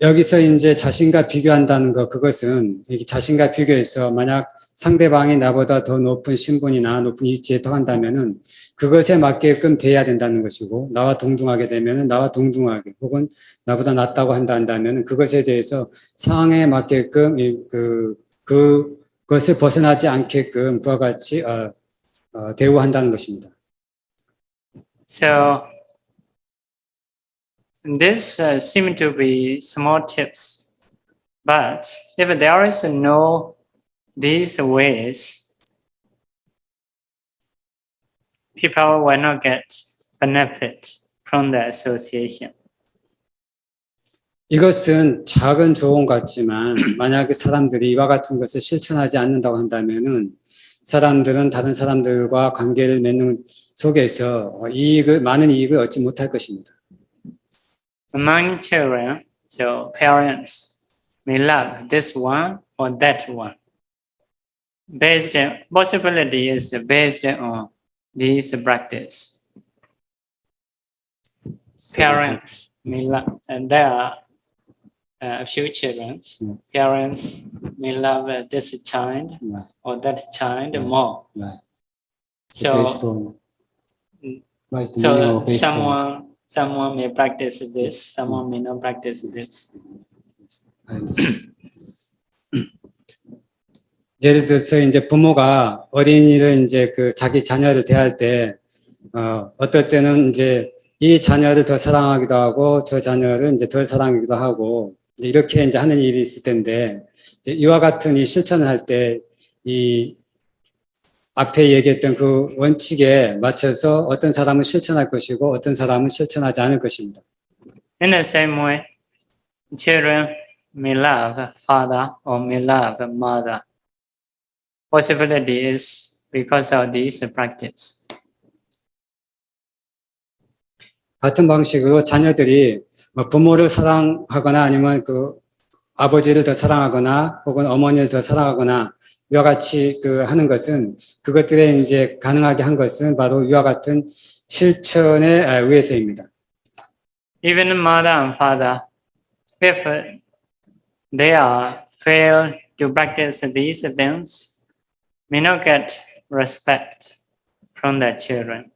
여기서 이제 자신과 비교한다는 것, 그것은 자신과 비교해서 만약 상대방이 나보다 더 높은 신분이나 높은 위치에 더한다면은 그것에 맞게끔 대해야 된다는 것이고, 나와 동등하게 되면은 나와 동등하게, 혹은 나보다 낫다고 한다면은 그것에 대해서 상황에 맞게끔 그것을 벗어나지 않게끔 그와 같이 대우한다는 것입니다. So this seem to be small tips, but if there is no these ways, people will not get benefit from the association. 이것은 작은 조언 같지만 만약에 사람들이 이와 같은 것을 실천하지 않는다고 한다면은 사람들은 다른 사람들과 관계를 맺는 속에서 많은 이익을 얻지 못할 것입니다. Among children, so parents may love this one or that one. Possibility is based on this practice. Parents may love, and there are a few children. Parents may love this child Right. or that child more. Right. So, based so on someone may practice this, someone may not practice this. 알겠습니다. 예를 들어서 이제 부모가 어린이를 이제 자기 자녀를 대할 때 어떨 때는 이제 이 자녀를 더 사랑하기도 하고 저 자녀를 이제 덜 사랑하기도 하고 이렇게 이제 하는 일이 있을 텐데 이제 이와 같은 이 실천을 할 때 이 앞에 얘기했던 그 원칙에 맞춰서 어떤 사람은 실천할 것이고 어떤 사람은 실천하지 않을 것입니다. In the same way, children may love father or may love mother. Possibility is because of this practice. 같은 방식으로 자녀들이 부모를 사랑하거나 아니면 아버지를 더 사랑하거나 혹은 어머니를 더 사랑하거나 이와 같이 하는 것은 그것들에 이제 가능하게 한 것은 바로 이와 같은 실천에 의해서입니다. Even mother and father, if they are fail to practice these things, may not get respect from their children.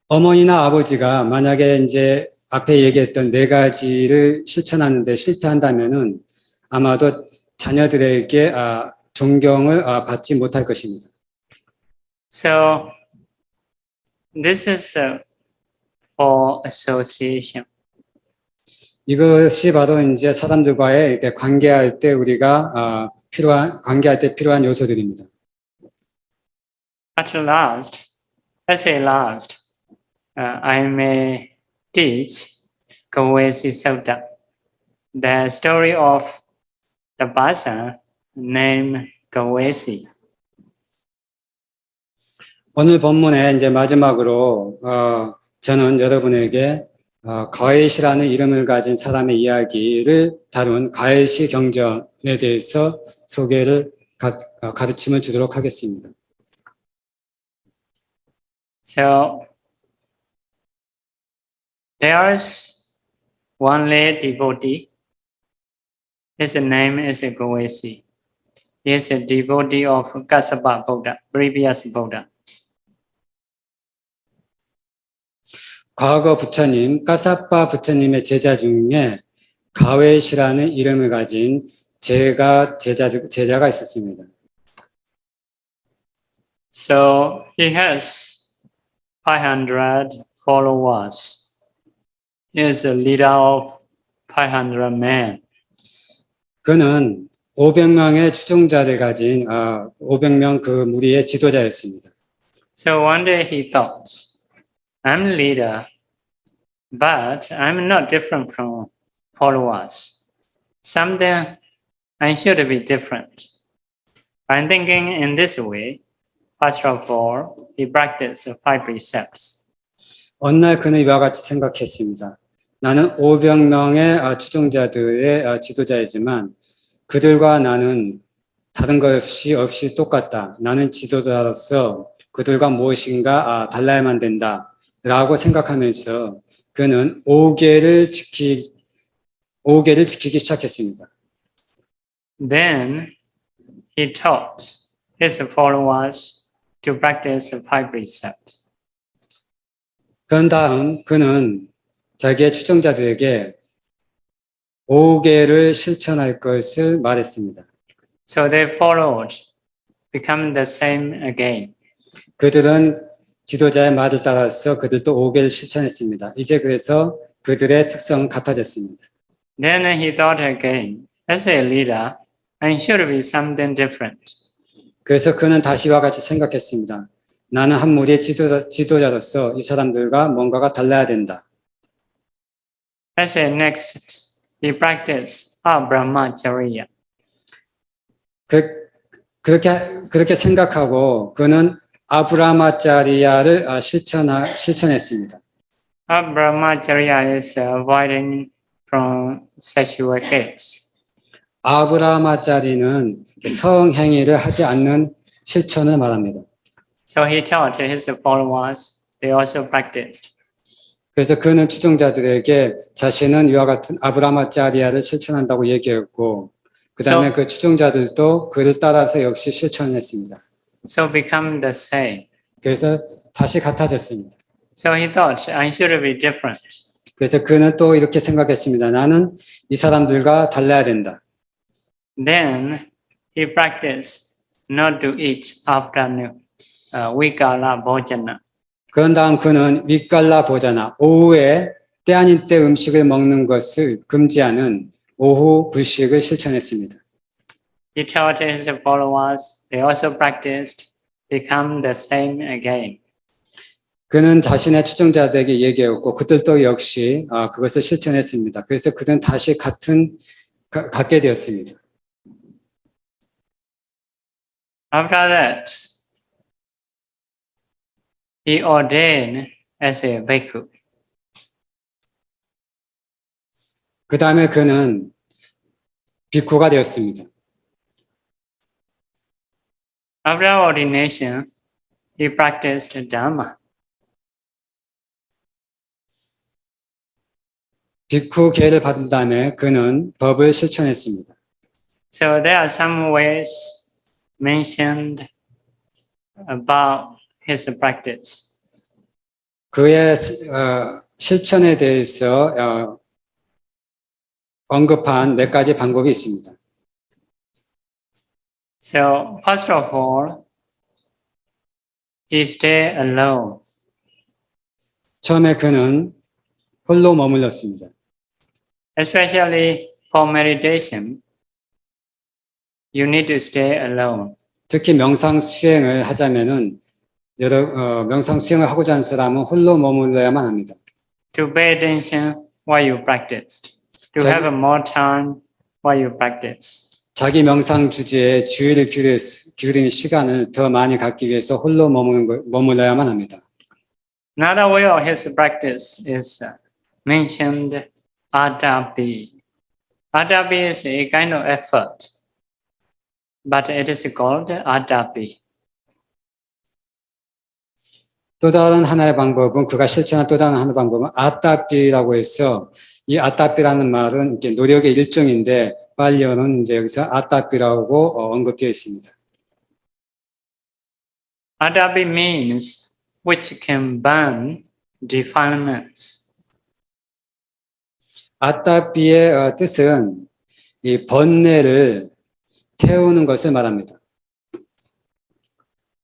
어머니나 아버지가 만약에 이제 앞에 얘기했던 네 가지를 실천하는데 실패한다면은 아마도 자녀들에게 존경을 받지 못할 것입니다. So this is for association. 이것이 바로 이제 사람들과의 이렇게 관계할 때 우리가 관계할 때 필요한 요소들입니다. At last, I may teach Kawesi Sutta. The story of the person named Kawesi. 오늘 본문의 이제 마지막으로 저는 여러분에게 가엣이라는 이름을 가진 사람의 이야기를 다룬 가엣이 경전에 대해서 소개를 가르침을 주도록 하겠습니다. So there's one lay devotee. His name is Kawesi. He is a devotee of Kassapa Buddha, previous Buddha. 과거 부처님, 까사빠 부처님의 제자 중에 가엣이라는 이름을 가진 제자가 있었습니다. So he has 500 followers. He is a leader of 500 men. 그는 500명의 추종자를 가진 500명 그 무리의 지도자였습니다. So one day he thought, I'm leader, but I'm not different from followers. Someday I should be different. By thinking in this way, first of all, he practiced 5 precepts. 어느 날 그는 이와 같이 생각했습니다. 나는 500명의 추종자들의 지도자이지만 그들과 나는 다른 것이 없이 똑같다. 나는 지도자로서 그들과 무엇인가 달라야만 된다. 라고 생각하면서 그는 5계를 지키기 시작했습니다. Then he taught his followers to practice 5 precepts. 그런 다음 그는 자기의 추종자들에게 5계를 실천할 것을 말했습니다. So they followed, become the same again. 그들은 지도자의 말을 따라서 그들도 5계를 실천했습니다. 이제 그래서 그들의 특성은 같아졌습니다. Then he thought again, as a leader, I should be something different. 그래서 그는 다시와 같이 생각했습니다. 나는 한 무리의 지도자로서 이 사람들과 뭔가가 달라야 된다. As a next, he practiced brahmacharya. 그렇게 생각하고 그는 아브라마짜리아를 실천했습니다. Brahmacharya is avoiding from sexual acts. 아브라마짜리는 성행위를 하지 않는 실천을 말합니다. So he taught his followers, they also practiced. 그래서 그는 추종자들에게 자신은 이와 같은 아브라마짜리아를 실천한다고 얘기했고 그 다음에 그 추종자들도 그를 따라서 역시 실천했습니다. So become the same. 그래서 다시 같아졌습니다. So he thought, I should be different. 그래서 그는 또 이렇게 생각했습니다. 나는 이 사람들과 달라야 된다. Then he practiced not to eat after Vikala Bhojana. 그런 다음 그는 윗갈라 보자나 오후에 때 아닌 때 음식을 먹는 것을 금지하는 오후 불식을 실천했습니다. He taught his followers, they also practiced, become the same again. 그는 자신의 추종자들에게 얘기했고 그들도 역시 그것을 실천했습니다. 그래서 그는 다시 갖게 되었습니다. After that, he ordained as a bhikkhu. 그 다음에 그는 비쿠가 되었습니다. After ordination, he practiced Dhamma. 비쿠계를 받은 다음에 그는 법을 실천했습니다. So there are some ways mentioned about his practice. 그의 실천에 대해서 언급한 몇 가지 방법이 있습니다. So first of all, he stayed alone. 처음에 그는 홀로 머물렀습니다. Especially for meditation, you need to stay alone. 특히 명상 수행을 하자면은 명상 수행을 하고자 하는 사람은 홀로 머물러야만 합니다. To pay attention while you practiced, to Sorry? have a more time while you practice. 자기 명상 주제에 주의를 기울이는 시간을 더 많이 갖기 위해서 홀로 머물러야만 합니다. Another way of his practice is mentioned atapi. Atapi is a kind of effort, but it is called atapi. 또 다른 하나의 방법은 그가 실천한 또 다른 하나의 방법은 아따삐라고 해서 이 아따삐라는 말은 이제 노력의 일종인데 빨리어는 이제 여기서 아따삐라고 언급되어 있습니다. Atapi means which can burn defilements. 아따삐의 뜻은 이 번뇌를 태우는 것을 말합니다.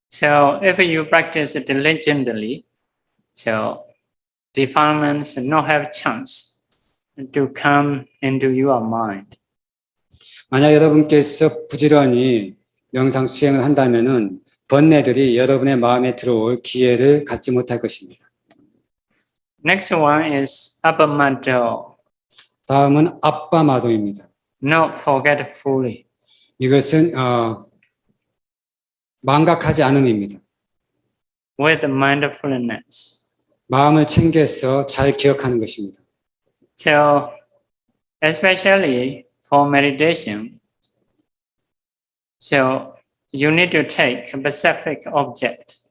So if you practice diligently, so defilements not have chance to come into your mind. 만약 여러분께서 부지런히 명상 수행을 한다면은 번뇌들이 여러분의 마음에 들어올 기회를 갖지 못할 것입니다. Next one is appamato, 다음은 아빠마도입니다. not forgetfully. 이것은 망각하지 않음입니다. With mindfulness. 마음을 챙겨서 잘 기억하는 것입니다. So, especially for meditation, so you need to take a specific object.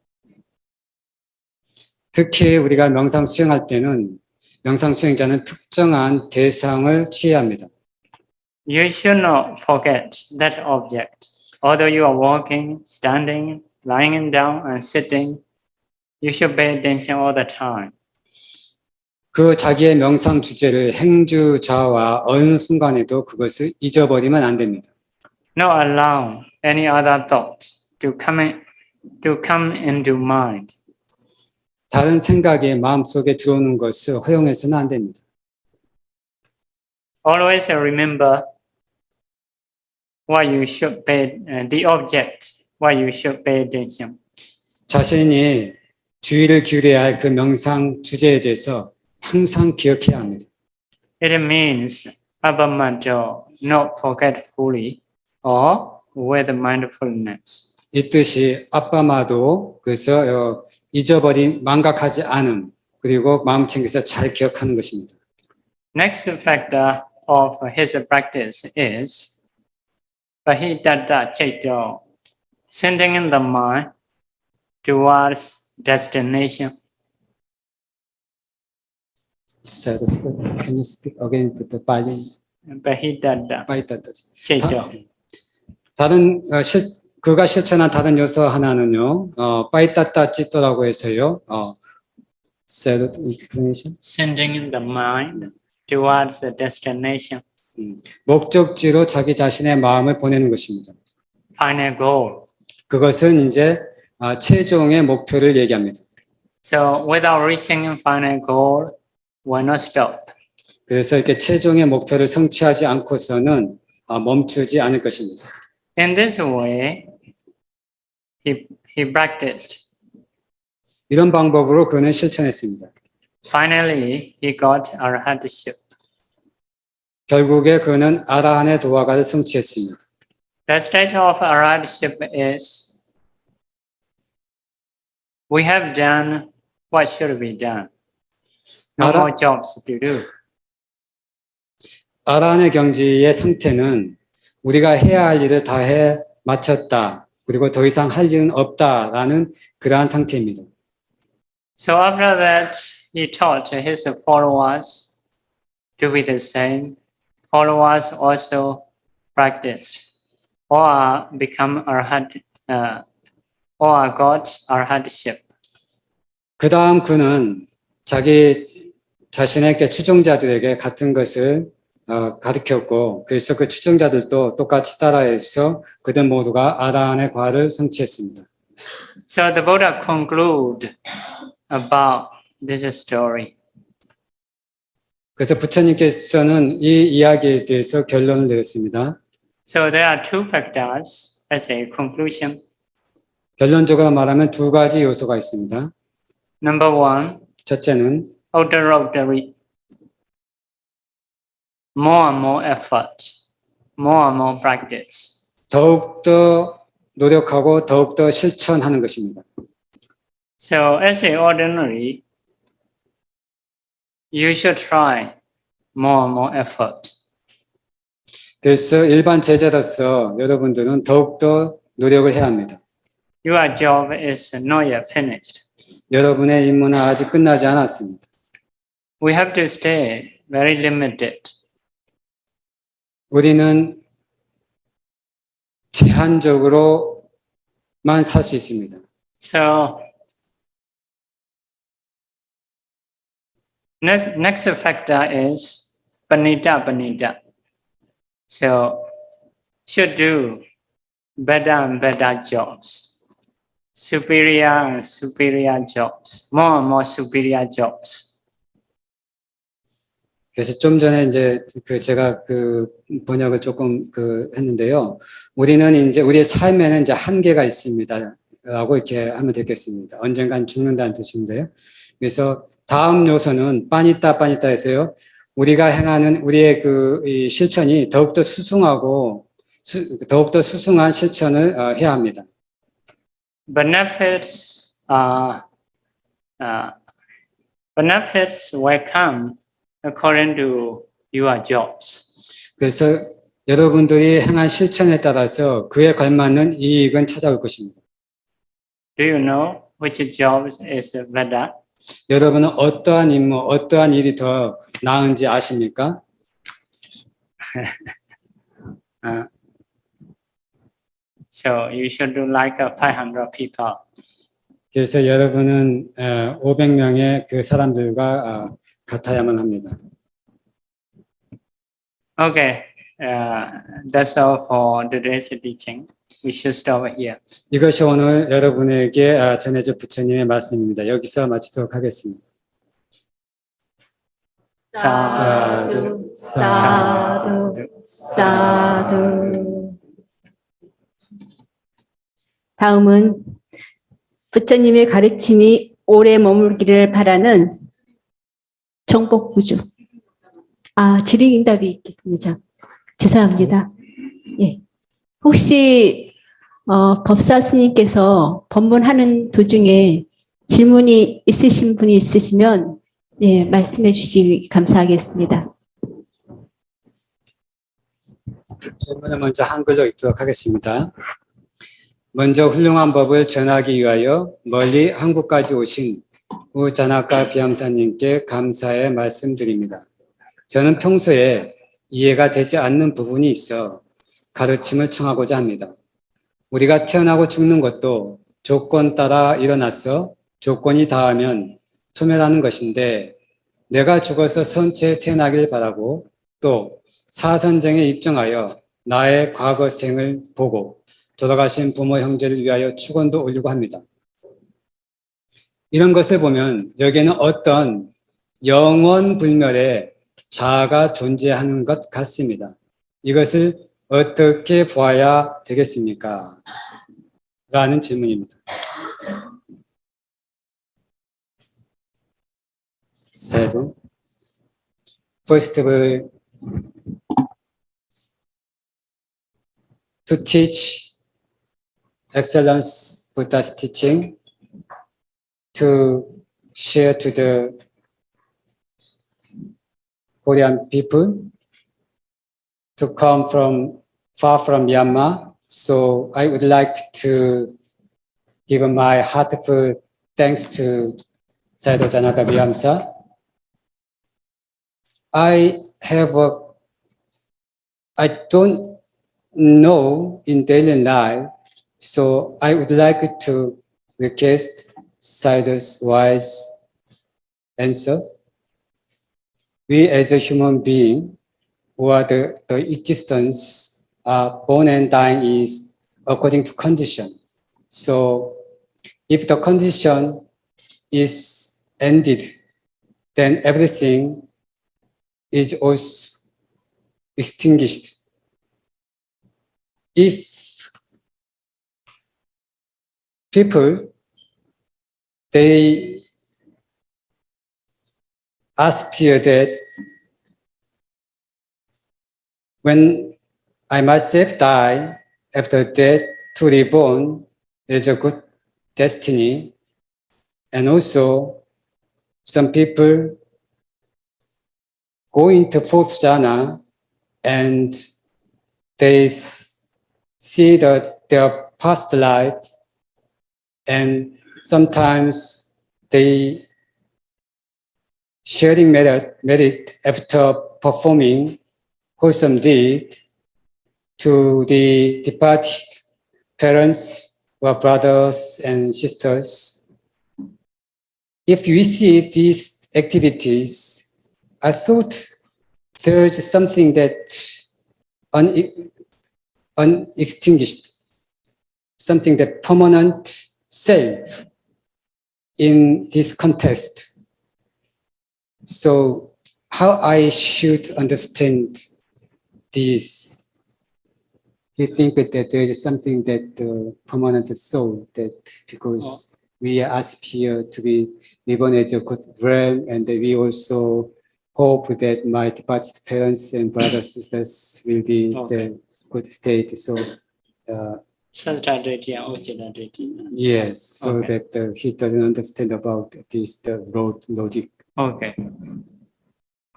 특히 우리가 명상 수행할 때는 명상 수행자는 특정한 대상을 취해야 합니다. You should not forget that object. Although you are walking, standing, lying down, and sitting, you should pay attention all the time. 그 자기의 명상 주제를 행주자와 어느 순간에도 그것을 잊어버리면 안 됩니다. Not allow any other thoughts to come into mind. 다른 생각이 마음속에 들어오는 것을 허용해서는 안 됩니다. Always remember what you should pay, the object, what you should pay attention. 자신이 주의를 기울여야 할 그 명상 주제에 대해서 항상 기억해야 합니다. It means appamato, not forgetfully, or with mindfulness. 이 뜻이 아빠마도 그래서 잊어버린 망각하지 않음 그리고 마음 챙겨서 잘 기억하는 것입니다. Next factor of his practice is Pahitata Chaito, sending in the mind towards destination. Can you speak again with the Pali? Pahitata 빠이따따. Chaito. 다른 그가 실천한 다른 요소 하나는요. 빠이따따 찌또라고 해서요. Self explanation. Sending in the mind towards the destination. 목적지로 자기 자신의 마음을 보내는 것입니다. Final goal. 그것은 이제 최종의 목표를 얘기합니다. So without reaching final goal, why not stop? 그래서 이렇게 최종의 목표를 성취하지 않고서는 멈추지 않을 것입니다. In this way, he practiced. 이런 방법으로 그는 실천했습니다. Finally, he got arhatship. 결국에 그는 아라한의 도화가를 성취했습니다. The state of arhatship is we have done what should be done. No Ara- more jobs to do. 아라한의 경지의 상태는 우리가 해야 할 일을 다 해 마쳤다. 그리고 더 이상 할 일은 없다라는 그러한 상태입니다. So after that, he taught his followers to be the same. Followers also practiced or become arhat, or got arhatship. 그 다음 그는 자기 자신의 추종자들에게 같은 것을 가르쳤고 그래서 그 추종자들도 똑같이 따라해서 그들 모두가 아라한의 과를 성취했습니다. So the Buddha conclude about this story. 그래서 부처님께서는 이 이야기에 대해서 결론을 내렸습니다. So there are two factors as a conclusion. 결론적으로 말하면 두 가지 요소가 있습니다. Number one, 첫째는 autoroderary. more and more effort, more and more practice. 더욱더 노력하고 더욱더 실천하는 것입니다. So as a ordinary, you should try more and more effort. 그래서 일반 제자로서 여러분들은 더욱더 노력을 해야 합니다. Your job is not yet finished. 여러분의 임무는 아직 끝나지 않았습니다. We have to stay very limited. 우리는 제한적으로만 살 수 있습니다. So next factor is panita. So should do better and better jobs, superior and superior jobs, more and more superior jobs. 그래서 좀 전에 이제 제가 번역을 조금 했는데요. 우리는 이제 우리의 삶에는 이제 한계가 있습니다. 라고 이렇게 하면 되겠습니다. 언젠간 죽는다는 뜻인데요. 그래서 다음 요소는 빠니따 해서요. 우리가 행하는 우리의 이 실천이 더욱더 수승하고 더욱더 수승한 실천을 해야 합니다. Benefits will come according to your jobs. 그래서 여러분들이 행한 실천에 따라서 그에 걸맞는 이익은 찾아올 것입니다. Do you know which job is better? 여러분은 어떠한 임무, 어떠한 일이 더 나은지 아십니까? So you should do like 500 people. 그래서 여러분은 500명의 그 사람들과 같아야만 합니다. Okay, that's all for today's teaching. We should stop here. 이것이 오늘 여러분에게 전해줄 부처님의 말씀입니다. 여기서 마치도록 하겠습니다. 사두, 사두, 사두. 다음은 부처님의 가르침이 오래 머물기를 바라는 정복부주. 질의응답이 있겠습니다. 죄송합니다. 예. 혹시 법사 스님께서 법문하는 도중에 질문이 있으신 분이 있으시면 예, 말씀해 주시기 감사하겠습니다. 질문을 먼저 한글로 읽도록 하겠습니다. 먼저 훌륭한 법을 전하기 위하여 멀리 한국까지 오신 우자나카 비암사님께 감사의 말씀드립니다. 저는 평소에 이해가 되지 않는 부분이 있어 가르침을 청하고자 합니다. 우리가 태어나고 죽는 것도 조건 따라 일어나서 조건이 닿으면 소멸하는 것인데 내가 죽어서 선체에 태어나길 바라고 또 사선정에 입증하여 나의 과거 생을 보고 돌아가신 부모 형제를 위하여 축원도 올리고 합니다. 이런 것을 보면 여기에는 어떤 영원불멸의 자아가 존재하는 것 같습니다. 이것을 어떻게 보아야 되겠습니까? 라는 질문입니다. 세도. First of all, to teach excellence Buddha's teaching, to share to the Korean people, to come from far from Myanmar. So I would like to give my heartfelt thanks to Sayadaw Janaka Viamsa. I don't know in daily life, so I would like to request Sayadaw's wise answer. We as a human being, or the existence born and dying is according to condition. So if the condition is ended, then everything is also extinguished. If people, they aspire that when I myself die after death to reborn is a good destiny. And also some people go into fourth jhana and they see their past life, and sometimes they sharing merit after performing wholesome deed to the departed parents or brothers and sisters. If we see these activities, I thought there's something that unextinguished, something that permanent self in this context. So how I should understand this? You think that there is something that permanent soul, that because we aspire to be reborn as a good realm, and we also hope that my departed parents and brothers sisters will be the good state. So yes, so Okay. that he doesn't understand about this the road logic. Okay.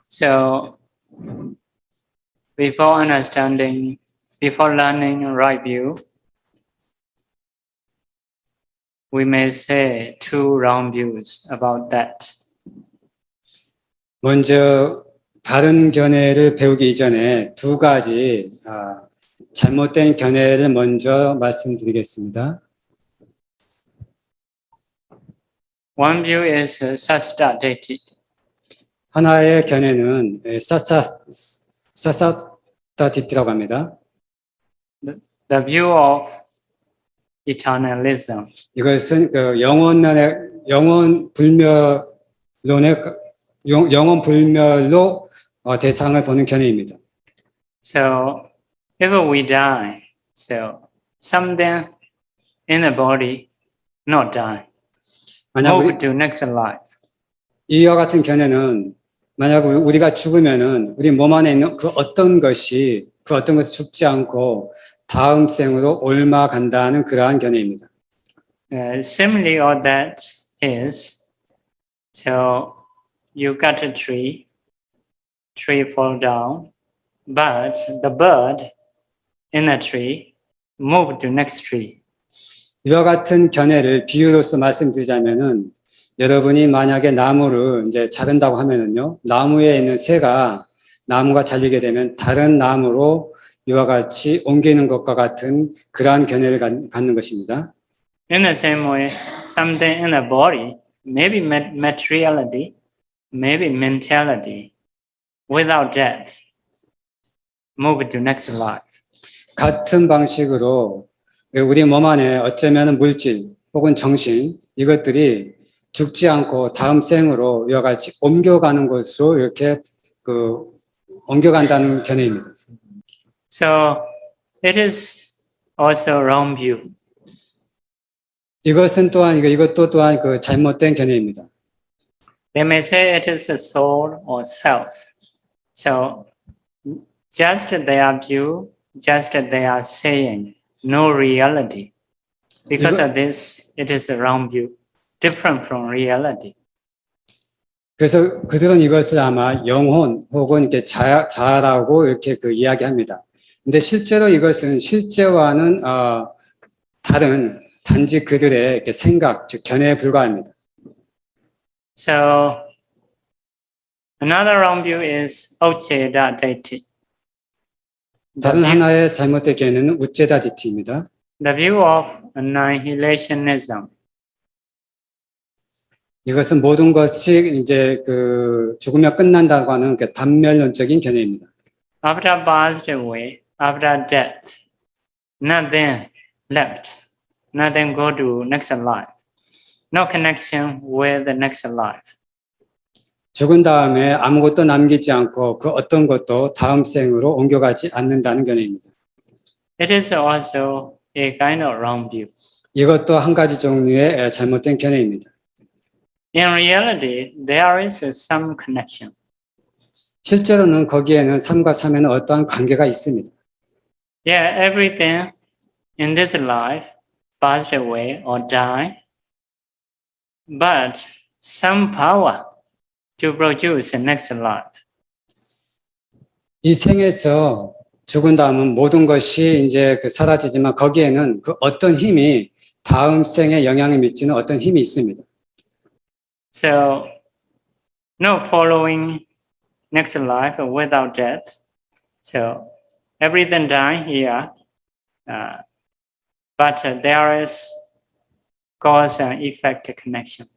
So before understanding, before learning right view, we may say two wrong views about that. 먼저 바른 견해를 배우기 이전에 두 가지 잘못된 견해를 먼저 말씀드리겠습니다. One view is Sasata Deity. 하나의 견해는 사사다티티라고 합니다. The view of eternalism. 이것은 그 영원 불멸로 대상을 보는 견해입니다. So if we die, so something in the body not die, 만약 move to next life. 이와 같은 견해는 만약 우리가 죽으면은 우리 몸 안에 있는 그 어떤 것이 죽지 않고 다음 생으로 옮아간다는 그러한 견해입니다. Similarly, or that is, so you got a tree fall down, but the bird in the tree move to next tree. 이와 같은 견해를 비유로서 말씀드리자면은 여러분이 만약에 나무를 이제 자른다고 하면은요, 나무에 있는 새가 나무가 잘리게 되면 다른 나무로 이와 같이 옮기는 것과 같은 그러한 견해를 갖는 것입니다. In the same way, something in the body, maybe materiality, maybe mentality, without death, move to next life. 같은 방식으로 우리 몸 안에 어쩌면 물질 혹은 정신 이것들이 죽지 않고 다음 생으로 이와 같이 옮겨가는 것으로 이렇게 옮겨간다는 견해입니다. So it is also wrong view. 이것도 또한 그 잘못된 견해입니다. They may say it is a soul or self. So just their view, just they are saying, no reality. Because of this, it is a wrong view, different from reality. 그래서 그들은 이것을 아마 영혼 혹은 이렇게 자아라고 이렇게 이야기합니다. 근데 실제로 이것은 실제와는 다른 단지 그들의 이렇게 생각, 즉 견해에 불과합니다. So another wrong view is Ucheda Deity. 다른 하나의 잘못된 견해는 우체다 디티입니다. The view of annihilationism. 이것은 모든 것이 이제 죽으면 끝난다고 하는 단멸론적인 견해입니다. After passed away, after death, nothing left, nothing go to next life, no connection with the next life. 죽은 다음에 아무것도 남기지 않고 그 어떤 것도 다음 생으로 옮겨가지 않는다는 견해입니다. It is also a kind of wrong view. 이것도 한 가지 종류의 잘못된 견해입니다. In reality, there is some connection. 실제로는 거기에는 3과 3에는 어떠한 관계가 있습니다. Yeah, everything in this life passed away or die, but some power to produce the next life. 이 생에서 죽은 다음은 모든 것이 이제 사라지지만 거기에는 그 어떤 힘이 다음 생에 영향을 미치는 어떤 힘이 있습니다. So, no following next life without death. So, everything die here, but there is cause and effect connection.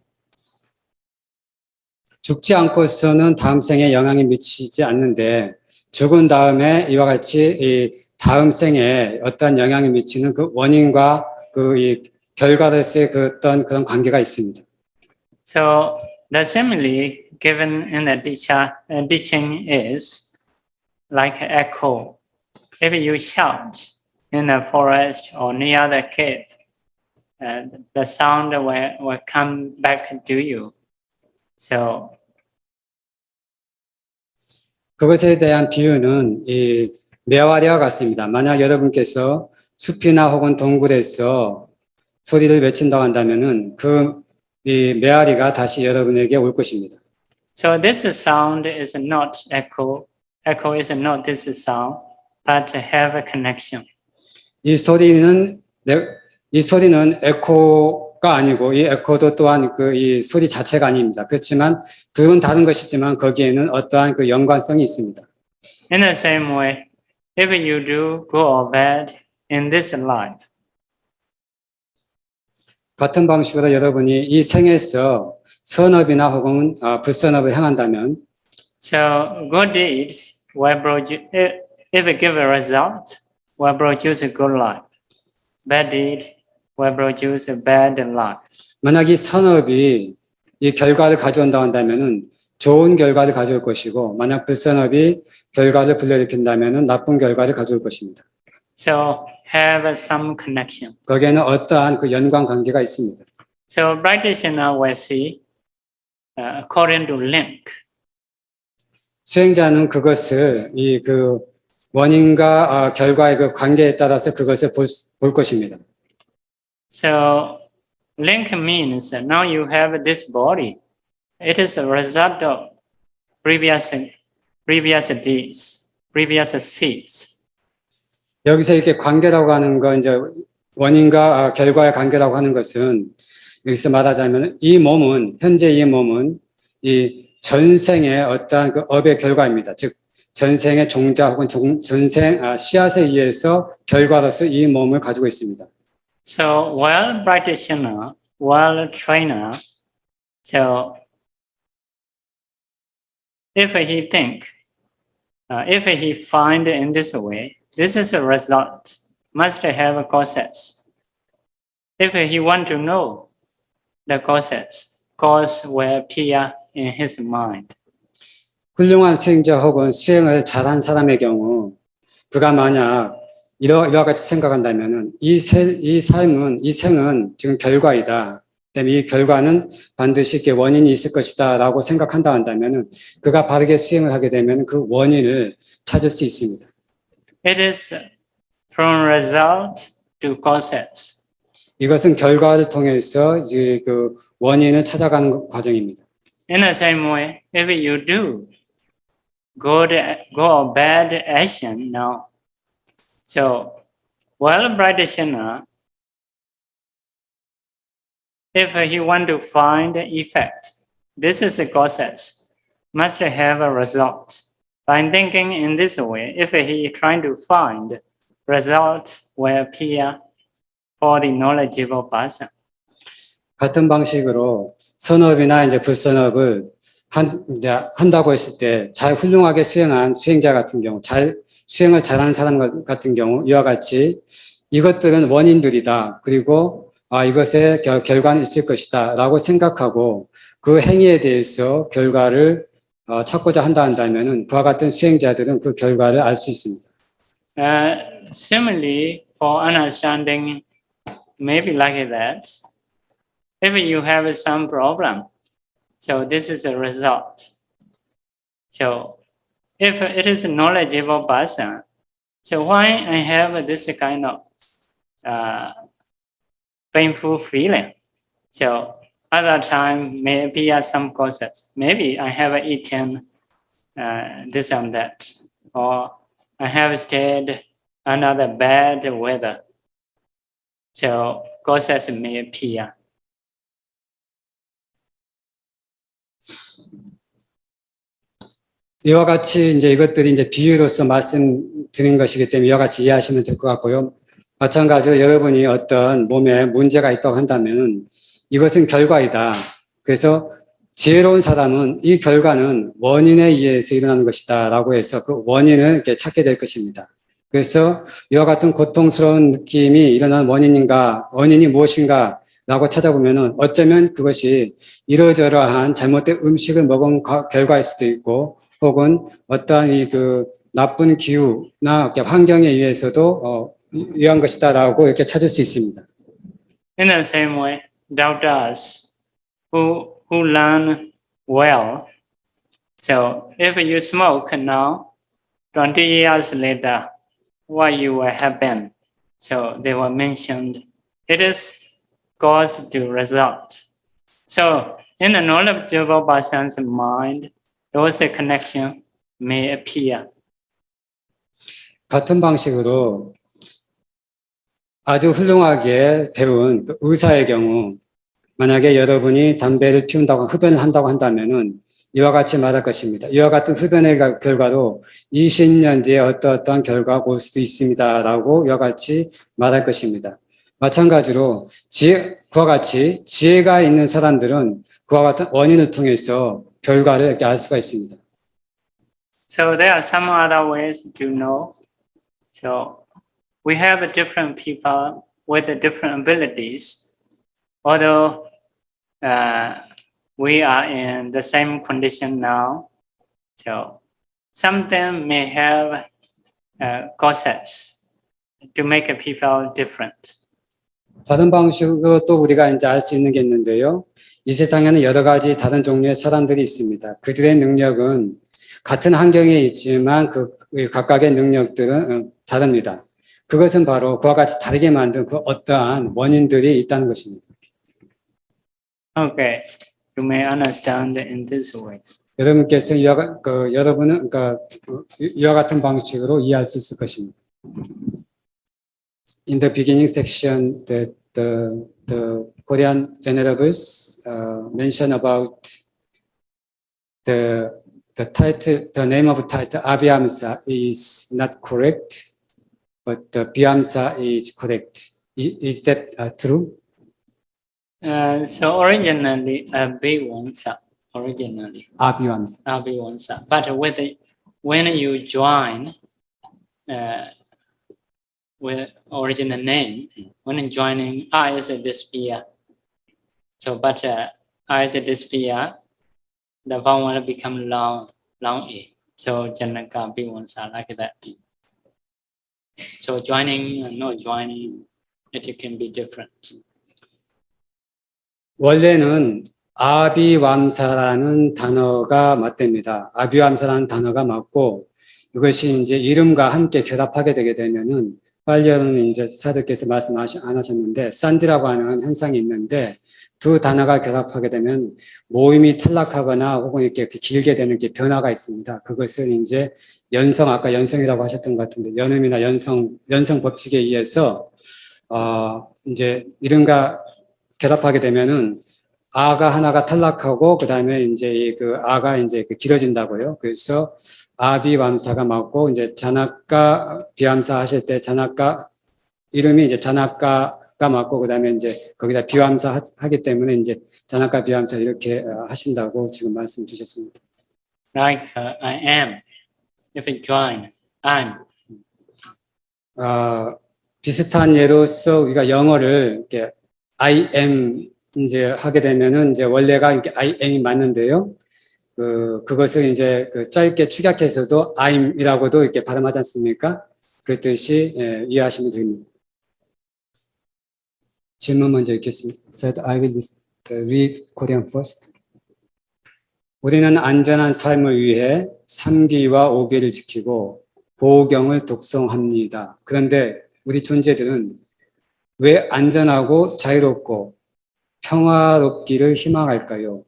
죽지 않고서는 다음 생에 영향이 미치지 않는데 죽은 다음에 이와 같이 이 다음 생에 어떤 영향이 미치는 그 원인과 그 이 결과로서의 그 어떤 그런 관계가 있습니다. So, the simile given in the teaching is like echo. If you shout in the forest or near the cave, the sound will come back to you. So, 그것에 대한 비유는 이 매화리와 같습니다. 만약 여러분께서 숲이나 혹은 동굴에서 소리를 외친다고 한다면은 그 이 메아리가 다시 여러분에게 올 것입니다. so this sound is not echo. Echo is not this sound, but have a connection. 이 소리는 에코가 아니고 이 에코도 또한 그 이 소리 자체가 아닙니다. 그렇지만 둘은 다른 것이지만 거기에는 어떠한 그 연관성이 있습니다. In the same way, if you do good or bad in this life, 같은 방식으로 여러분이 이 생에서 선업이나 혹은 불선업을 행한다면 so good deeds will produce, if it give a result, will produce a good life. Bad deed will produce a bad life. 만약 이 선업이 이 결과를 가져온다고 한다면은 좋은 결과를 가져올 것이고 만약 불선업이 결과를 불러일으킨다면은 나쁜 결과를 가져올 것입니다. So have some connection. 거기에는 어떠한 그 연관 관계가 있습니다. So practitioner will see according to link. 수행자는 그것을 이 그 원인과 결과의 그 관계에 따라서 그것을 볼 것입니다. So link means now you have this body. It is a result of previous deeds, previous seeds. 여기서 이렇게 관계라고 하는 건 이제 원인과 결과의 관계라고 하는 것은 여기서 말하자면 이 몸은 현재 이 몸은 이 전생의 어떠한 그 업의 결과입니다. 즉 전생의 종자 혹은 전생 씨앗에 의해서 결과로서 이 몸을 가지고 있습니다. So while practitioner, while trainer, so if he think, if he find in this way, this is a result, must have a causes. If he want to know the causes, cause will appear in his mind. 훌륭한 수행자 혹은 수행을 잘한 사람의 경우 그가 만약 이와 같이 생각한다면은 이 생은 지금 결과이다. 그다음에 이 결과는 반드시 이렇게 원인이 있을 것이다라고 생각한다 한다면은 그가 바르게 수행을 하게 되면 그 원인을 찾을 수 있습니다. It is from result to causes. 이것은 결과를 통해서 이제 그 원인을 찾아가는 과정입니다. In the same way, if you do good or bad action now, so while practitioner, if he want to find the effect, this is a causes, must have a result. By thinking in this way, if he trying to find result will appear for the knowledgeable person. 같은 방식으로 선업이나 이제 불선업을 한다고 했을 때 잘 훌륭하게 수행한 수행자 같은 경우, 수행을 잘하는 사람 같은 경우 이와 같이 이것들은 원인들이다. 그리고 이것의 결과는 있을 것이다. 라고 생각하고 그 행위에 대해서 결과를 찾고자 한다면은 그와 같은 수행자들은 그 결과를 알 수 있습니다. Similarly, for understanding, maybe like that. If you have some problem, so this is a result. So if it is a knowledgeable person, so why I have this kind of painful feeling? So other time may appear some causes. Maybe I have eaten this and that, or I have stayed under the bad weather. So causes may appear. 이와 같이 이제 이것들이 이제 비유로서 말씀드린 것이기 때문에 이와 같이 이해하시면 될 것 같고요. 마찬가지로 여러분이 어떤 몸에 문제가 있다고 한다면 이것은 결과이다. 그래서 지혜로운 사람은 이 결과는 원인에 의해서 일어나는 것이다 라고 해서 그 원인을 이렇게 찾게 될 것입니다. 그래서 이와 같은 고통스러운 느낌이 일어나는 원인이 무엇인가 라고 찾아보면은 어쩌면 그것이 이러저러한 잘못된 음식을 먹은 결과일 수도 있고 혹은 어떠한 그 나쁜 기후나 환경에 의해서도 의한 것이다라고 이렇게 찾을 수 있습니다. In the same way, doctors who learn well. So if you smoke now, 20 years later, what you will happen? So they were mentioned. It is cause to result. So in a knowledgeable person's mind, those connection may appear. 같은 방식으로 아주 훌륭하게 배운 의사의 경우 만약에 여러분이 담배를 피운다고 흡연을 한다고 한다면은 이와 같이 말할 것입니다. 이와 같은 흡연의 결과로 20년 뒤에 어떠한 결과가 올 수도 있습니다라고 이와 같이 말할 것입니다. 마찬가지로 그와 같이 지혜가 있는 사람들은 그와 같은 원인을 통해서 결과를 이렇게 알 수가 있습니다. So there are some other ways to know. So we have different people with different abilities. Although we are in the same condition now, so some of them may have causes to make people different. 다른 방식으로 또 우리가 이제 알 수 있는 게 있는데요. 이 세상에는 여러 가지 다른 종류의 사람들이 있습니다. 그들의 능력은 같은 환경에 있지만 그 각각의 능력들은 다릅니다. 그것은 바로 그와 같이 다르게 만든 그 어떠한 원인들이 있다는 것입니다. Okay, you may understand in this way. 여러분께서 여러분은 이와 같은 방식으로 이해할 수 있을 것입니다. In the beginning section, the Korean venerables mention about the title, the name of title Abhyamsa is not correct, but the Byamsa is correct. Is that true? So originally, Abhyamsa. Originally, Abhyamsa. Abhyamsa. But when you join with original name, when joining I is a despair. So, but I is a despair, the vowel will become long A. So Janaka Abhyamsa like that. So joining and not joining, it can be different. 원래는 아비암사라는 단어가 맞답니다. 아비암사라는 단어가 맞고 이것이 이제 이름과 함께 결합하게 되게 되면은 빨리는 이제 사도께서 말씀 안 하셨는데 산디라고 하는 현상이 있는데 두 단어가 결합하게 되면 모임이 탈락하거나 혹은 이렇게 길게 되는 게 변화가 있습니다. 그것은 이제 아까 연성이라고 하셨던 것 같은데 연음이나 연성 법칙에 의해서 이제 이름과 결합하게 되면은 아가 하나가 탈락하고 그다음에 이제 그 아가 이제 길어진다고요. 그래서 아비암사가 맞고 이제 자나까 비암사 하실 때 자나까 이름이 이제 자나까가 맞고 그다음에 이제 거기다 비암사 하기 때문에 이제 자나까 비암사 이렇게 하신다고 지금 말씀 주셨습니다. Like I am, if it join, I'm. 비슷한 예로서 우리가 영어를 이렇게 I am 이제 하게 되면은 이제 원래가 이렇게 I am이 맞는데요. 그것을 이제 짧게 축약해서도 I'm이라고도 이렇게 발음하지 않습니까? 그 뜻이 이해하시면 됩니다. 질문 먼저 읽겠습니다. Said I will read Korean first. 우리는 안전한 삶을 위해 3기와 5기를 지키고 보경을 독송합니다. 그런데 우리 존재들은 왜 안전하고 자유롭고 평화롭기를 희망할까요?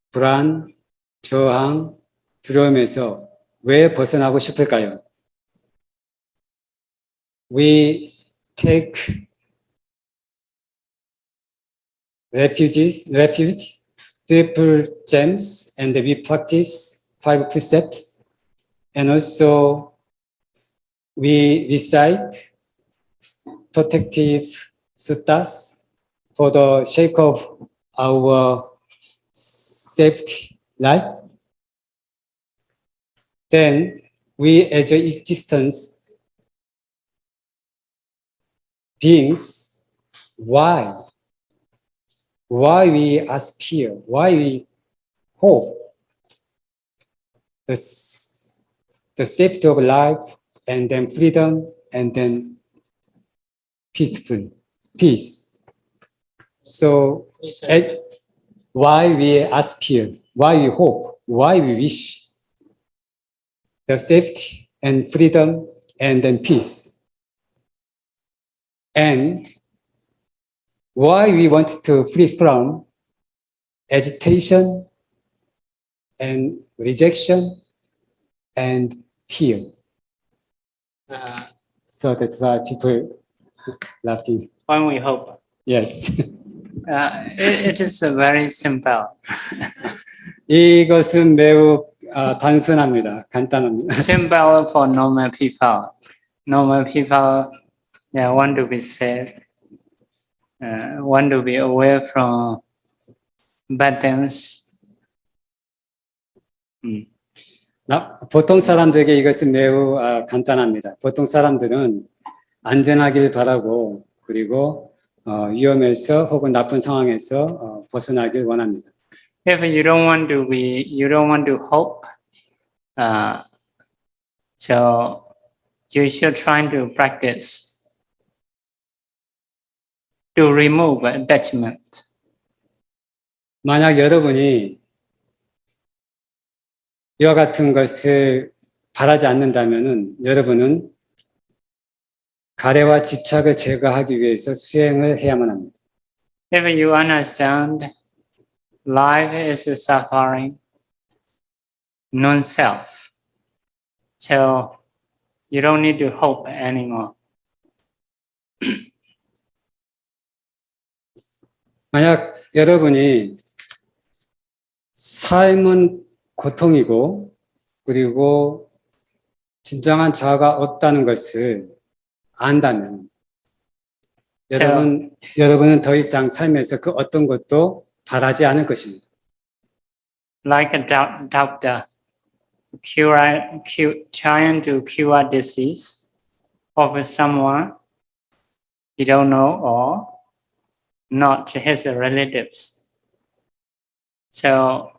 불안, 저항, 두려움에서 왜 벗어나고 싶을까요? We take refuge, triple gems, and we practice 5 precepts, and also we recite protective suttas for the sake of our safety life. Then we as a existence beings, why we aspire, why we hope the safety of life, and then freedom, and then peace. So why we aspire, why we hope, why we wish the safety and freedom and then peace. And why we want to free from agitation and rejection and fear. So that's why people laughing. When we hope. Yes. It is very simple. 이것은 매우 단순합니다. 간단합니다. Simple for normal people. Normal people want to be safe, want to be away from bad things. 보통 사람들에게 이것은 매우 간단합니다. 보통 사람들은 안전하길 바라고 그리고 위험에서 혹은 나쁜 상황에서 벗어나길 원합니다. If you don't want to hope, so you should try to practice to remove attachment. 만약 여러분이 이와 같은 것을 바라지 않는다면은 여러분은 가래와 집착을 제거하기 위해서 수행을 해야만 합니다. If you understand life is suffering, non-self, so you don't need to hope anymore. 만약 여러분이 삶은 고통이고 그리고 진정한 자아가 없다는 것을 안다면 여러분은 더 이상 삶에서 그 어떤 것도 바라지 않을 것입니다. Like a doctor trying to cure disease of someone you don't know or not his relatives. So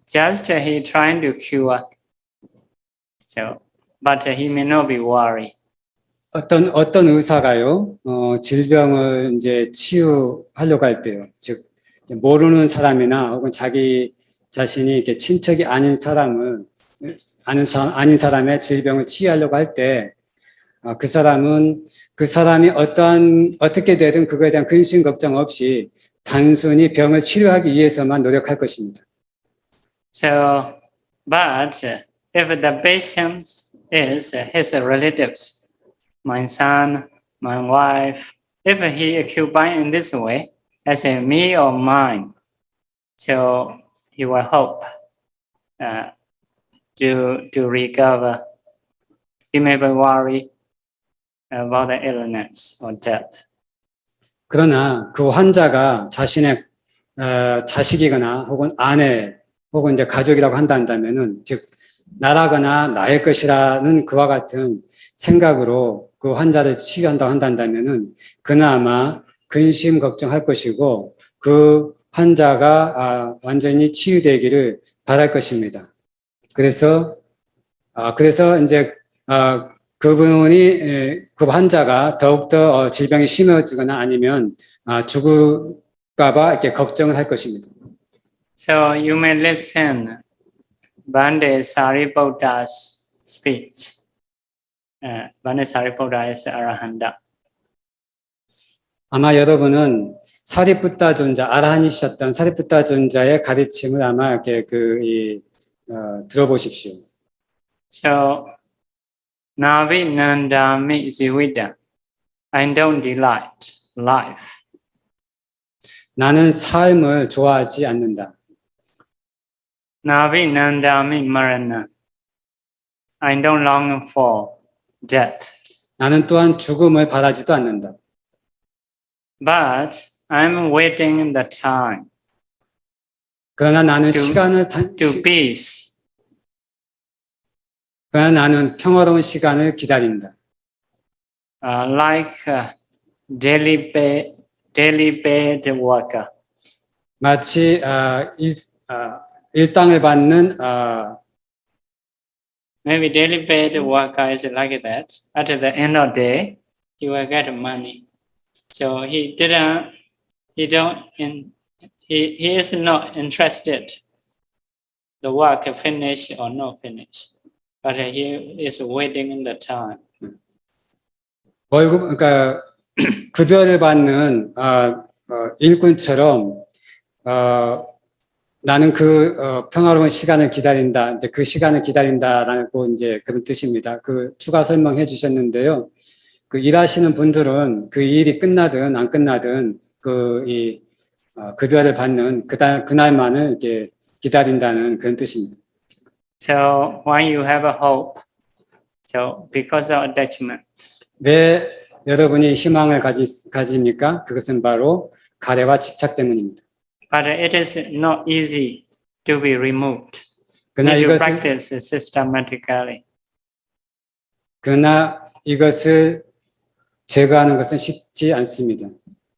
just he trying to cure. So, but he may not be worried. 어떤 의사가요, 질병을 이제 치유하려고 할 때요. 즉, 모르는 사람이나 혹은 자기 자신이 이렇게 친척이 아닌 사람을, 아닌 사람의 질병을 치유하려고 할 때, 그 사람이 어떻게 되든 그거에 대한 근심 걱정 없이 단순히 병을 치료하기 위해서만 노력할 것입니다. So, but if the patient is his relatives, my son, my wife, if he occupied in this way, as a me or mine, so he will hope to recover. He may be worried about the illness or death. 그러나 그 환자가 자신의 자식이거나 혹은 아내 혹은 이제 가족이라고 한다면은 즉 나라거나 나의 것이라는 그와 같은 생각으로 그 환자를 치유한다고 한다면은 그나마 근심 걱정할 것이고 그 환자가 완전히 치유되기를 바랄 것입니다. 그래서 이제 그 환자가 더욱더 질병이 심해지거나 아니면 죽을까봐 이렇게 걱정을 할 것입니다. So you may listen Bhante Sariputta's speech. Bhante Sariputta is Arahanta. 아마 여러분은 사리푸타 존자, 아라한이셨던 사리푸타 존자의 가르침을 아마 이렇게 들어보십시오. So Navi Nandami Zivita. I don't delight life. 나는 삶을 좋아하지 않는다. Navi Nandami Marana. I don't long for death. 나는 또한 죽음을 바라지도 않는다. But I'm waiting the time 그러나 나는 to peace. 그러나 나는 평화로운 시간을 기다린다. Like daily paid worker. 마치 일당을 받는 Maybe daily paid worker is like that. At the end of the day, he will get money. So he is not interested the work finish or not finish. But he is waiting the time. 그러니까 급여를 받는 일꾼처럼 나는 평화로운 시간을 기다린다. 이제 그 시간을 기다린다라고 이제 그런 뜻입니다. 추가 설명해 주셨는데요. 일하시는 분들은 그 일이 끝나든 안 끝나든 급여를 받는 그날만을 이렇게 기다린다는 그런 뜻입니다. So when you have a hope, so because of attachment. 왜 여러분이 희망을 가집니까? 그것은 바로 가래와 집착 때문입니다. But it is not easy to be removed. 그러나 Need to practice systematically. 그러나 이것을 제거하는 것은 쉽지 않습니다.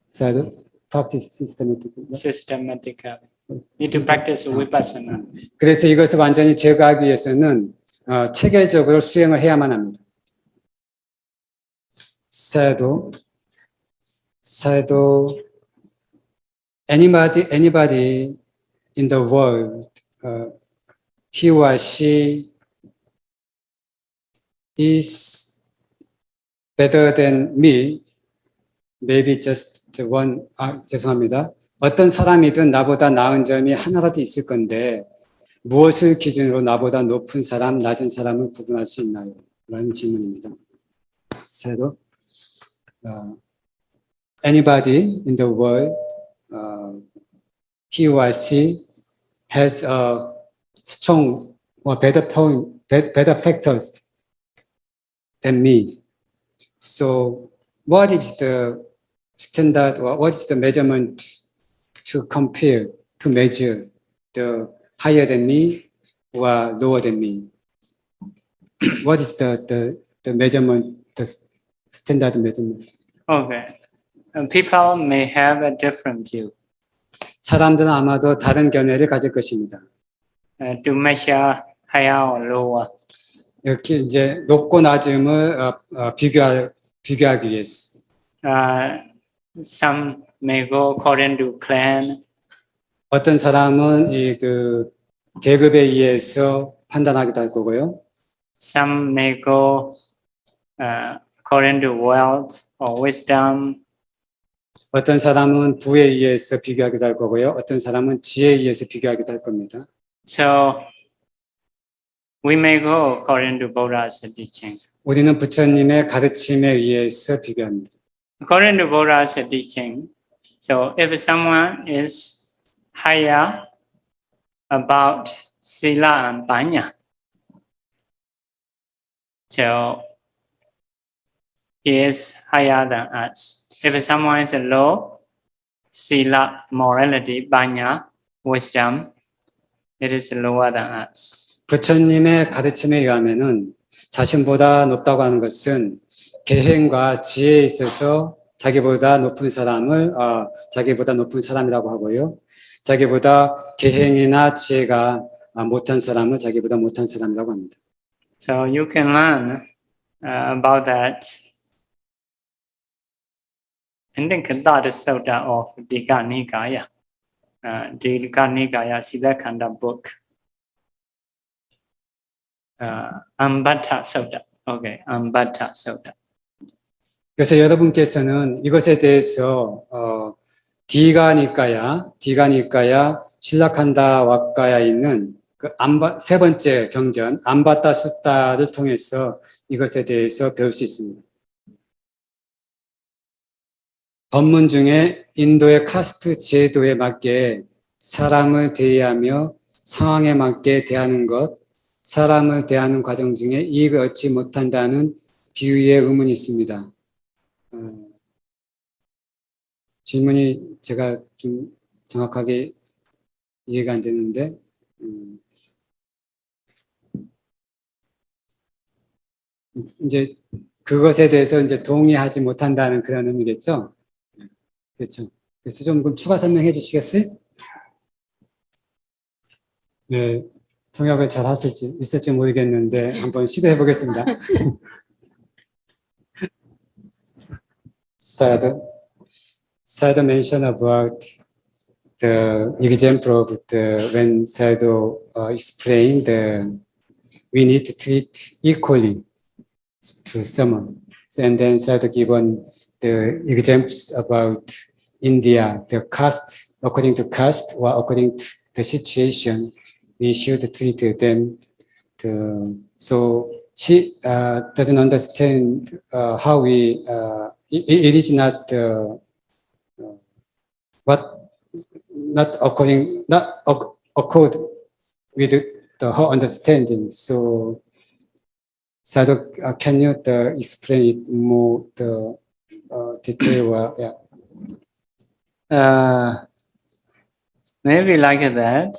So, practice systematically. Systematically. Need to practice vipassana. 그래서 이것을 완전히 제거하기 위해서는 체계적으로 수행을 해야만 합니다. So, anybody in the world, he or she is better than me. Maybe just one. 죄송합니다. 어떤 사람이든 나보다 나은 점이 하나라도 있을 건데 무엇을 기준으로 나보다 높은 사람, 낮은 사람을 구분할 수 있나요? 라는 질문입니다. 새로 anybody in the world, he or she has a strong or better factors than me. So, what is the standard or what is the measurement to compare, to measure the higher than me or lower than me? What is the measurement, the standard measurement? Okay. People may have a different view 사람들은 아마도 다른 견해를 가질 것입니다. to measure higher or lower. 이렇게 이제 높고 낮음을 비교하기 위해서. Some may go according to clan. 어떤 사람은 계급에 의해서 판단하기도 할 거고요. Some may go according to wealth or wisdom. 어떤 사람은 부에 의해서 비교하기도 할 거고요. 어떤 사람은 지혜에 의해서 비교하기도 할 겁니다. So we may go according to Buddha's teaching. 우리는 부처님의 가르침에 의해서 비교합니다. According to Buddha's teaching, so if someone is higher about sila and panya, so he is higher than us. If someone is low, sila, morality, panya, wisdom, it is lower than us. 부처님의 가르침에 의하면은 자신보다 높다고 하는 것은 계행과 지혜에 있어서 자기보다 높은 사람이라고 하고요. 자기보다 계행이나 지혜가 못한 사람을 자기보다 못한 사람이라고 합니다. So you can learn about that in the Khandata Sutta of Digha Nikaya. Dika Nikaya Siddhakhanda book. Ambata Sutta. Okay, Ambata Sutta. 그래서 여러분께서는 이것에 대해서 디가니까야 신라칸다 왁가야 있는 그 세 번째 경전 암바타 수타를 통해서 이것에 대해서 배울 수 있습니다. 법문 중에 인도의 카스트 제도에 맞게 사람을 대하며 상황에 맞게 대하는 것, 사람을 대하는 과정 중에 이익을 얻지 못한다는 비유의 의문이 있습니다. 질문이 제가 좀 정확하게 이해가 안 되는데, 이제 그것에 대해서 이제 동의하지 못한다는 그런 의미겠죠? 그렇죠. 그래서 좀 그럼 추가 설명해 주시겠어요? 네, 통역을 잘 있을지 모르겠는데 한번 시도해 보겠습니다. Sayadaw mentioned about the example of when Sayadaw explained we need to treat equally to someone. And then Sayadaw given the examples about India, the caste, according to caste or according to the situation, we should treat them. So she doesn't understand how we, it is not not accord with her understanding. So Sayadaw, can you explain it more detail? Yeah. Maybe like that.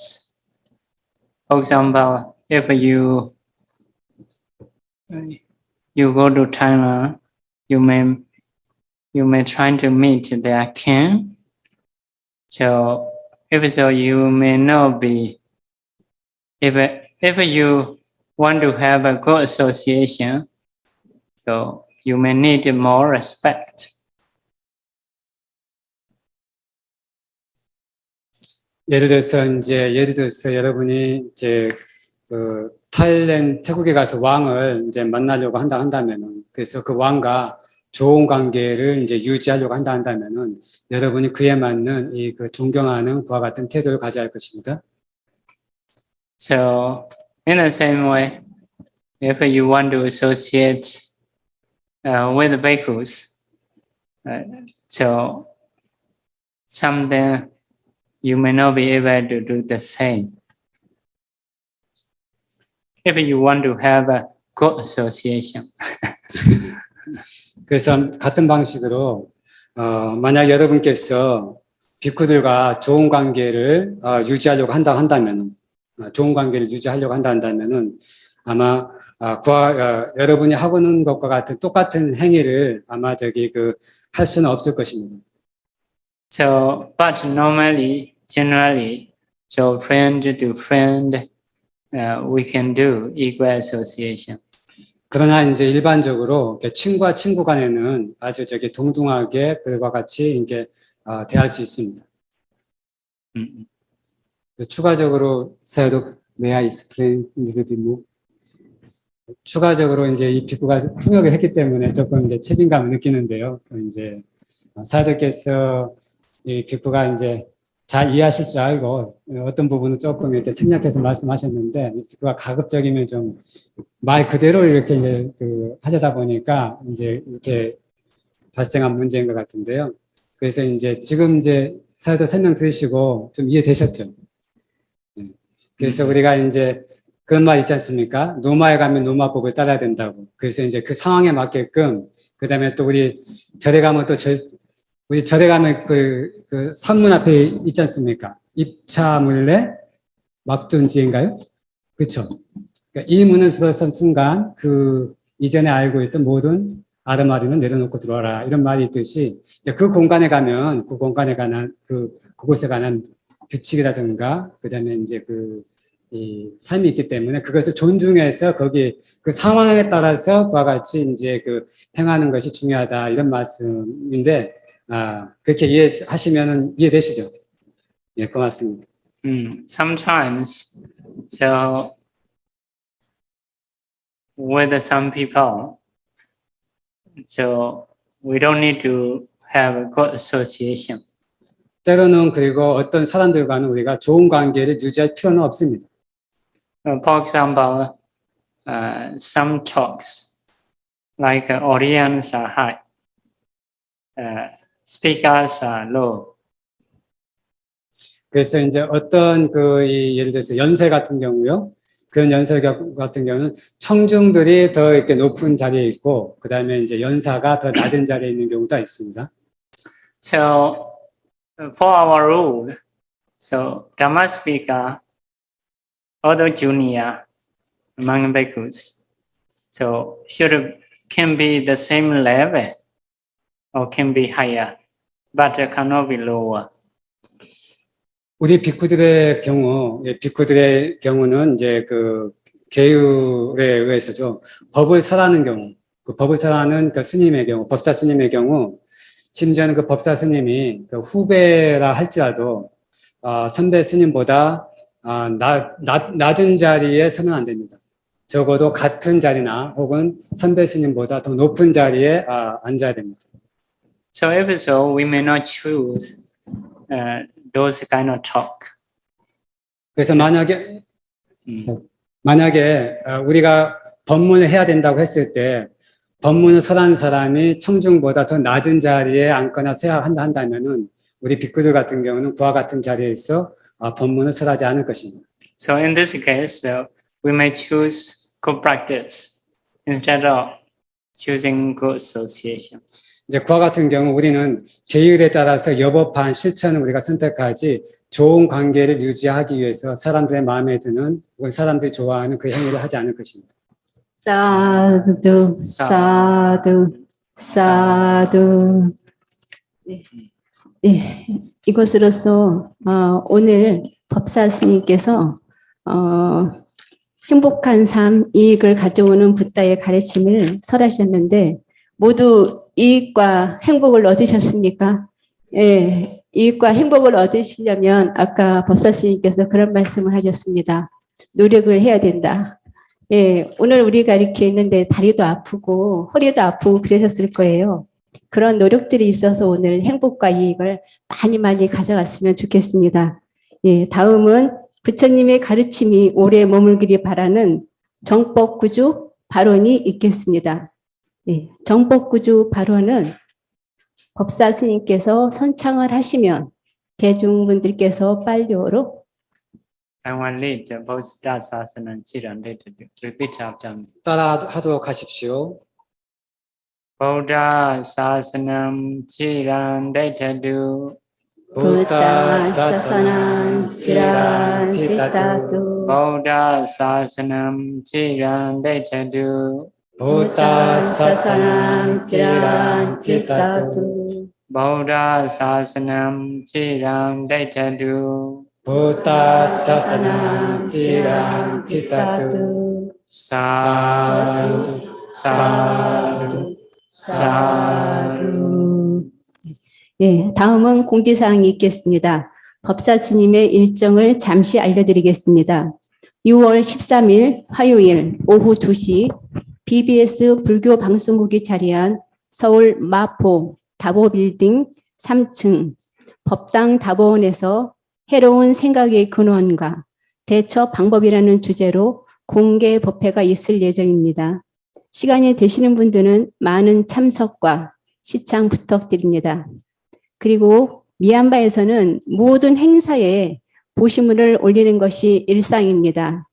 For example, if you go to China, you may try to meet their king. So if so, you may not be. If you want to have a good association, so you may need more respect. 예를 들어서 여러분이 이제 태국에 가서 왕을 이제 만나려고 한다면은, 그래서 그 왕과 좋은 관계를 이제 유지하려고 한다면은 여러분이 그에 맞는 그 존경하는 그와 같은 태도를 가져야 할 것입니다. So in the same way, if you want to associate with the bhikkhus, so something you may not be able to do the same. If you want to have a good association. 그래서 같은 방식으로 만약 여러분께서 비쿠들과 좋은 관계를 유지하려고 한다면은 아마 여러분이 하고 있는 것과 같은 똑같은 행위를 아마 할 수는 없을 것입니다. So, but normally, generally, so friend to friend, we can do equal association. 그러나 이제 일반적으로 친구와 친구 간에는 아주 동등하게 그와 같이 이제 대할 수 있습니다. 추가적으로 Sayadaw, may I explain a little bit more? 추가적으로 이제 이 비구가 통역을 했기 때문에 조금 이제 책임감을 느끼는데요. 이제 Sayadaw께서 이 비구가 이제 잘 이해하실 줄 알고 어떤 부분은 조금 이렇게 생략해서 말씀하셨는데, 비구가 가급적이면 좀 말 그대로 이렇게 이제 하려다 보니까 이제 이렇게 발생한 문제인 것 같은데요. 그래서 이제 지금 이제 Sayadaw 설명 들으시고 좀 이해되셨죠? 그래서 우리가 이제 그런 말 있지 않습니까? 노마에 가면 노마법을 따라야 된다고. 그래서 이제 그 상황에 맞게끔, 그 다음에 또 우리 절에 가면 우리 절에 가면 그 산문 앞에 있지 않습니까? 입차물레 막존지인가요? 그쵸? 그러니까 이 문을 들어선 순간 그 이전에 알고 있던 모든 아르마리는 내려놓고 들어와라. 이런 말이 있듯이 그 공간에 가면 그곳에 관한 규칙이라든가, 그 다음에 이제 이 삶이 있기 때문에 그것을 존중해서 거기 그 상황에 따라서 그와 같이 이제 행하는 것이 중요하다. 이런 말씀인데, 그렇게 이해하시면은 이해되시죠? 예, 고맙습니다. Sometimes, so with some people, so we don't need to have a good association. 때로는 그리고 어떤 사람들과는 우리가 좋은 관계를 유지할 필요는 없습니다. For example, some talks, like audience are high, speakers are low. 그래서 이제 어떤 예를 들어서 연세 같은 경우요. 그런 연세 같은 경우는 청중들이 더 이렇게 높은 자리에 있고, 그 다음에 이제 연사가 더 낮은 자리에 있는 경우가 있습니다. So, for our rule, so Dhamma speaker, although junior among bhikkhus, so can be the same level or can be higher, but cannot be lower. 우리 비쿠들의 경우는 이제 계율에 의해서죠. 법을 설하는 경우, 그 법을 설하는 그 스님의 경우, 법사 스님의 경우, 심지어는 그 법사 스님이 후배라 할지라도, 선배 스님보다, 낮은 자리에 서면 안 됩니다. 적어도 같은 자리나 혹은 선배 스님보다 더 높은 자리에, 앉아야 됩니다. So if so, we may not choose those kind of talk. 그래서 만약에 우리가 법문을 해야 된다고 했을 때 법문을 설하는 사람이 청중보다 더 낮은 자리에 앉거나 서야 한다면은 우리 비구들 같은 경우는 그와 같은 자리에서 법문을 설하지 않을 것입니다. So in this case, we may choose good practice instead of choosing good association. 이제 그와 같은 경우 우리는 계율에 따라서 여법한 실천을 우리가 선택하지 좋은 관계를 유지하기 위해서 사람들의 마음에 드는 혹은 사람들이 좋아하는 그 행위를 하지 않을 것입니다. 사두, 사두, 사두. 네. 네. 이것으로서 오늘 법사 스님께서 행복한 삶, 이익을 가져오는 붓다의 가르침을 설하셨는데 모두 이익과 행복을 얻으셨습니까? 예, 이익과 행복을 얻으시려면 아까 법사 스님께서 그런 말씀을 하셨습니다. 노력을 해야 된다. 예, 오늘 우리가 이렇게 있는데 다리도 아프고 허리도 아프고 그러셨을 거예요. 그런 노력들이 있어서 오늘 행복과 이익을 많이 가져갔으면 좋겠습니다. 예, 다음은 부처님의 가르침이 오래 머물기를 바라는 정법구조 발언이 있겠습니다. 예, 정법구조 발언은 법사 스님께서 선창을 하시면 대중분들께서 빨리오로 I want to lead the Bodhisattva Chirande to repeat after me. 따라하도록 하십시오. Buddha Sasanam Chirande to 부다 사선한 지란 티타두 Buddha Sasanam Chirande to 부다 사사남 지란 티타두 Buddha Sasanam Chirande to 부다 사사남 지란 티타두 Sadhu Sadhu 사두. 예, 다음은 공지사항이 있겠습니다. 법사 스님의 일정을 잠시 알려드리겠습니다. 6월 13일 화요일 오후 2시 BBS 불교 방송국이 자리한 서울 마포 다보빌딩 3층 법당 다보원에서 해로운 생각의 근원과 대처 방법이라는 주제로 공개 법회가 있을 예정입니다. 시간이 되시는 분들은 많은 참석과 시청 부탁드립니다. 그리고 미얀마에서는 모든 행사에 보시물을 올리는 것이 일상입니다.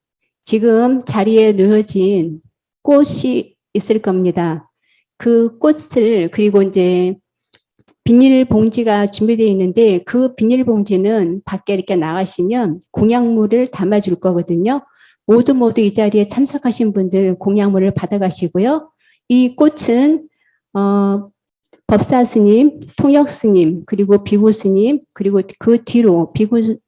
지금 자리에 놓여진 꽃이 있을 겁니다. 그 꽃을 그리고 이제 비닐봉지가 준비되어 있는데 그 비닐봉지는 밖에 이렇게 나가시면 공약물을 담아줄 거거든요. 모두 이 자리에 참석하신 분들 공약물을 받아가시고요. 이 꽃은 법사 스님, 통역 스님, 그리고 비구 스님, 그리고 그 뒤로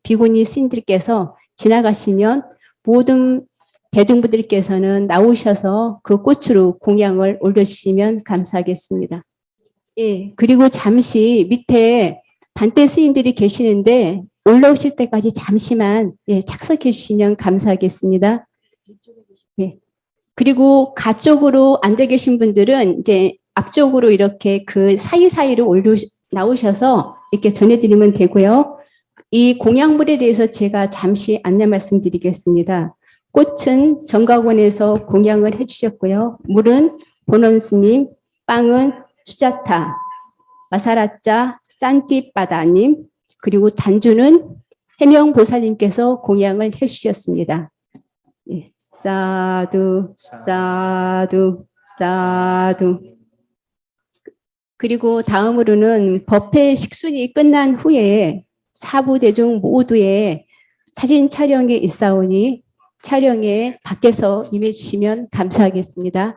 비구니 스님들께서 지나가시면 모든 대중분들께서는 나오셔서 그 꽃으로 공양을 올려주시면 감사하겠습니다. 예, 그리고 잠시 밑에 반대 스님들이 계시는데 올라오실 때까지 잠시만 예, 착석해 주시면 감사하겠습니다. 예. 그리고 가쪽으로 앉아 계신 분들은 이제 앞쪽으로 이렇게 그 사이사이로 나오셔서 이렇게 전해드리면 되고요. 이 공양물에 대해서 제가 잠시 안내 말씀드리겠습니다. 꽃은 정각원에서 공양을 해주셨고요. 물은 본원 스님, 빵은 수자타, 마사라짜 산티바다님, 그리고 단주는 해명보살님께서 공양을 해주셨습니다. 예. 사두, 사두, 사두. 그리고 다음으로는 법회 식순이 끝난 후에 사부대중 모두의 사진 촬영에 있사오니 촬영에 밖에서 임해 주시면 감사하겠습니다.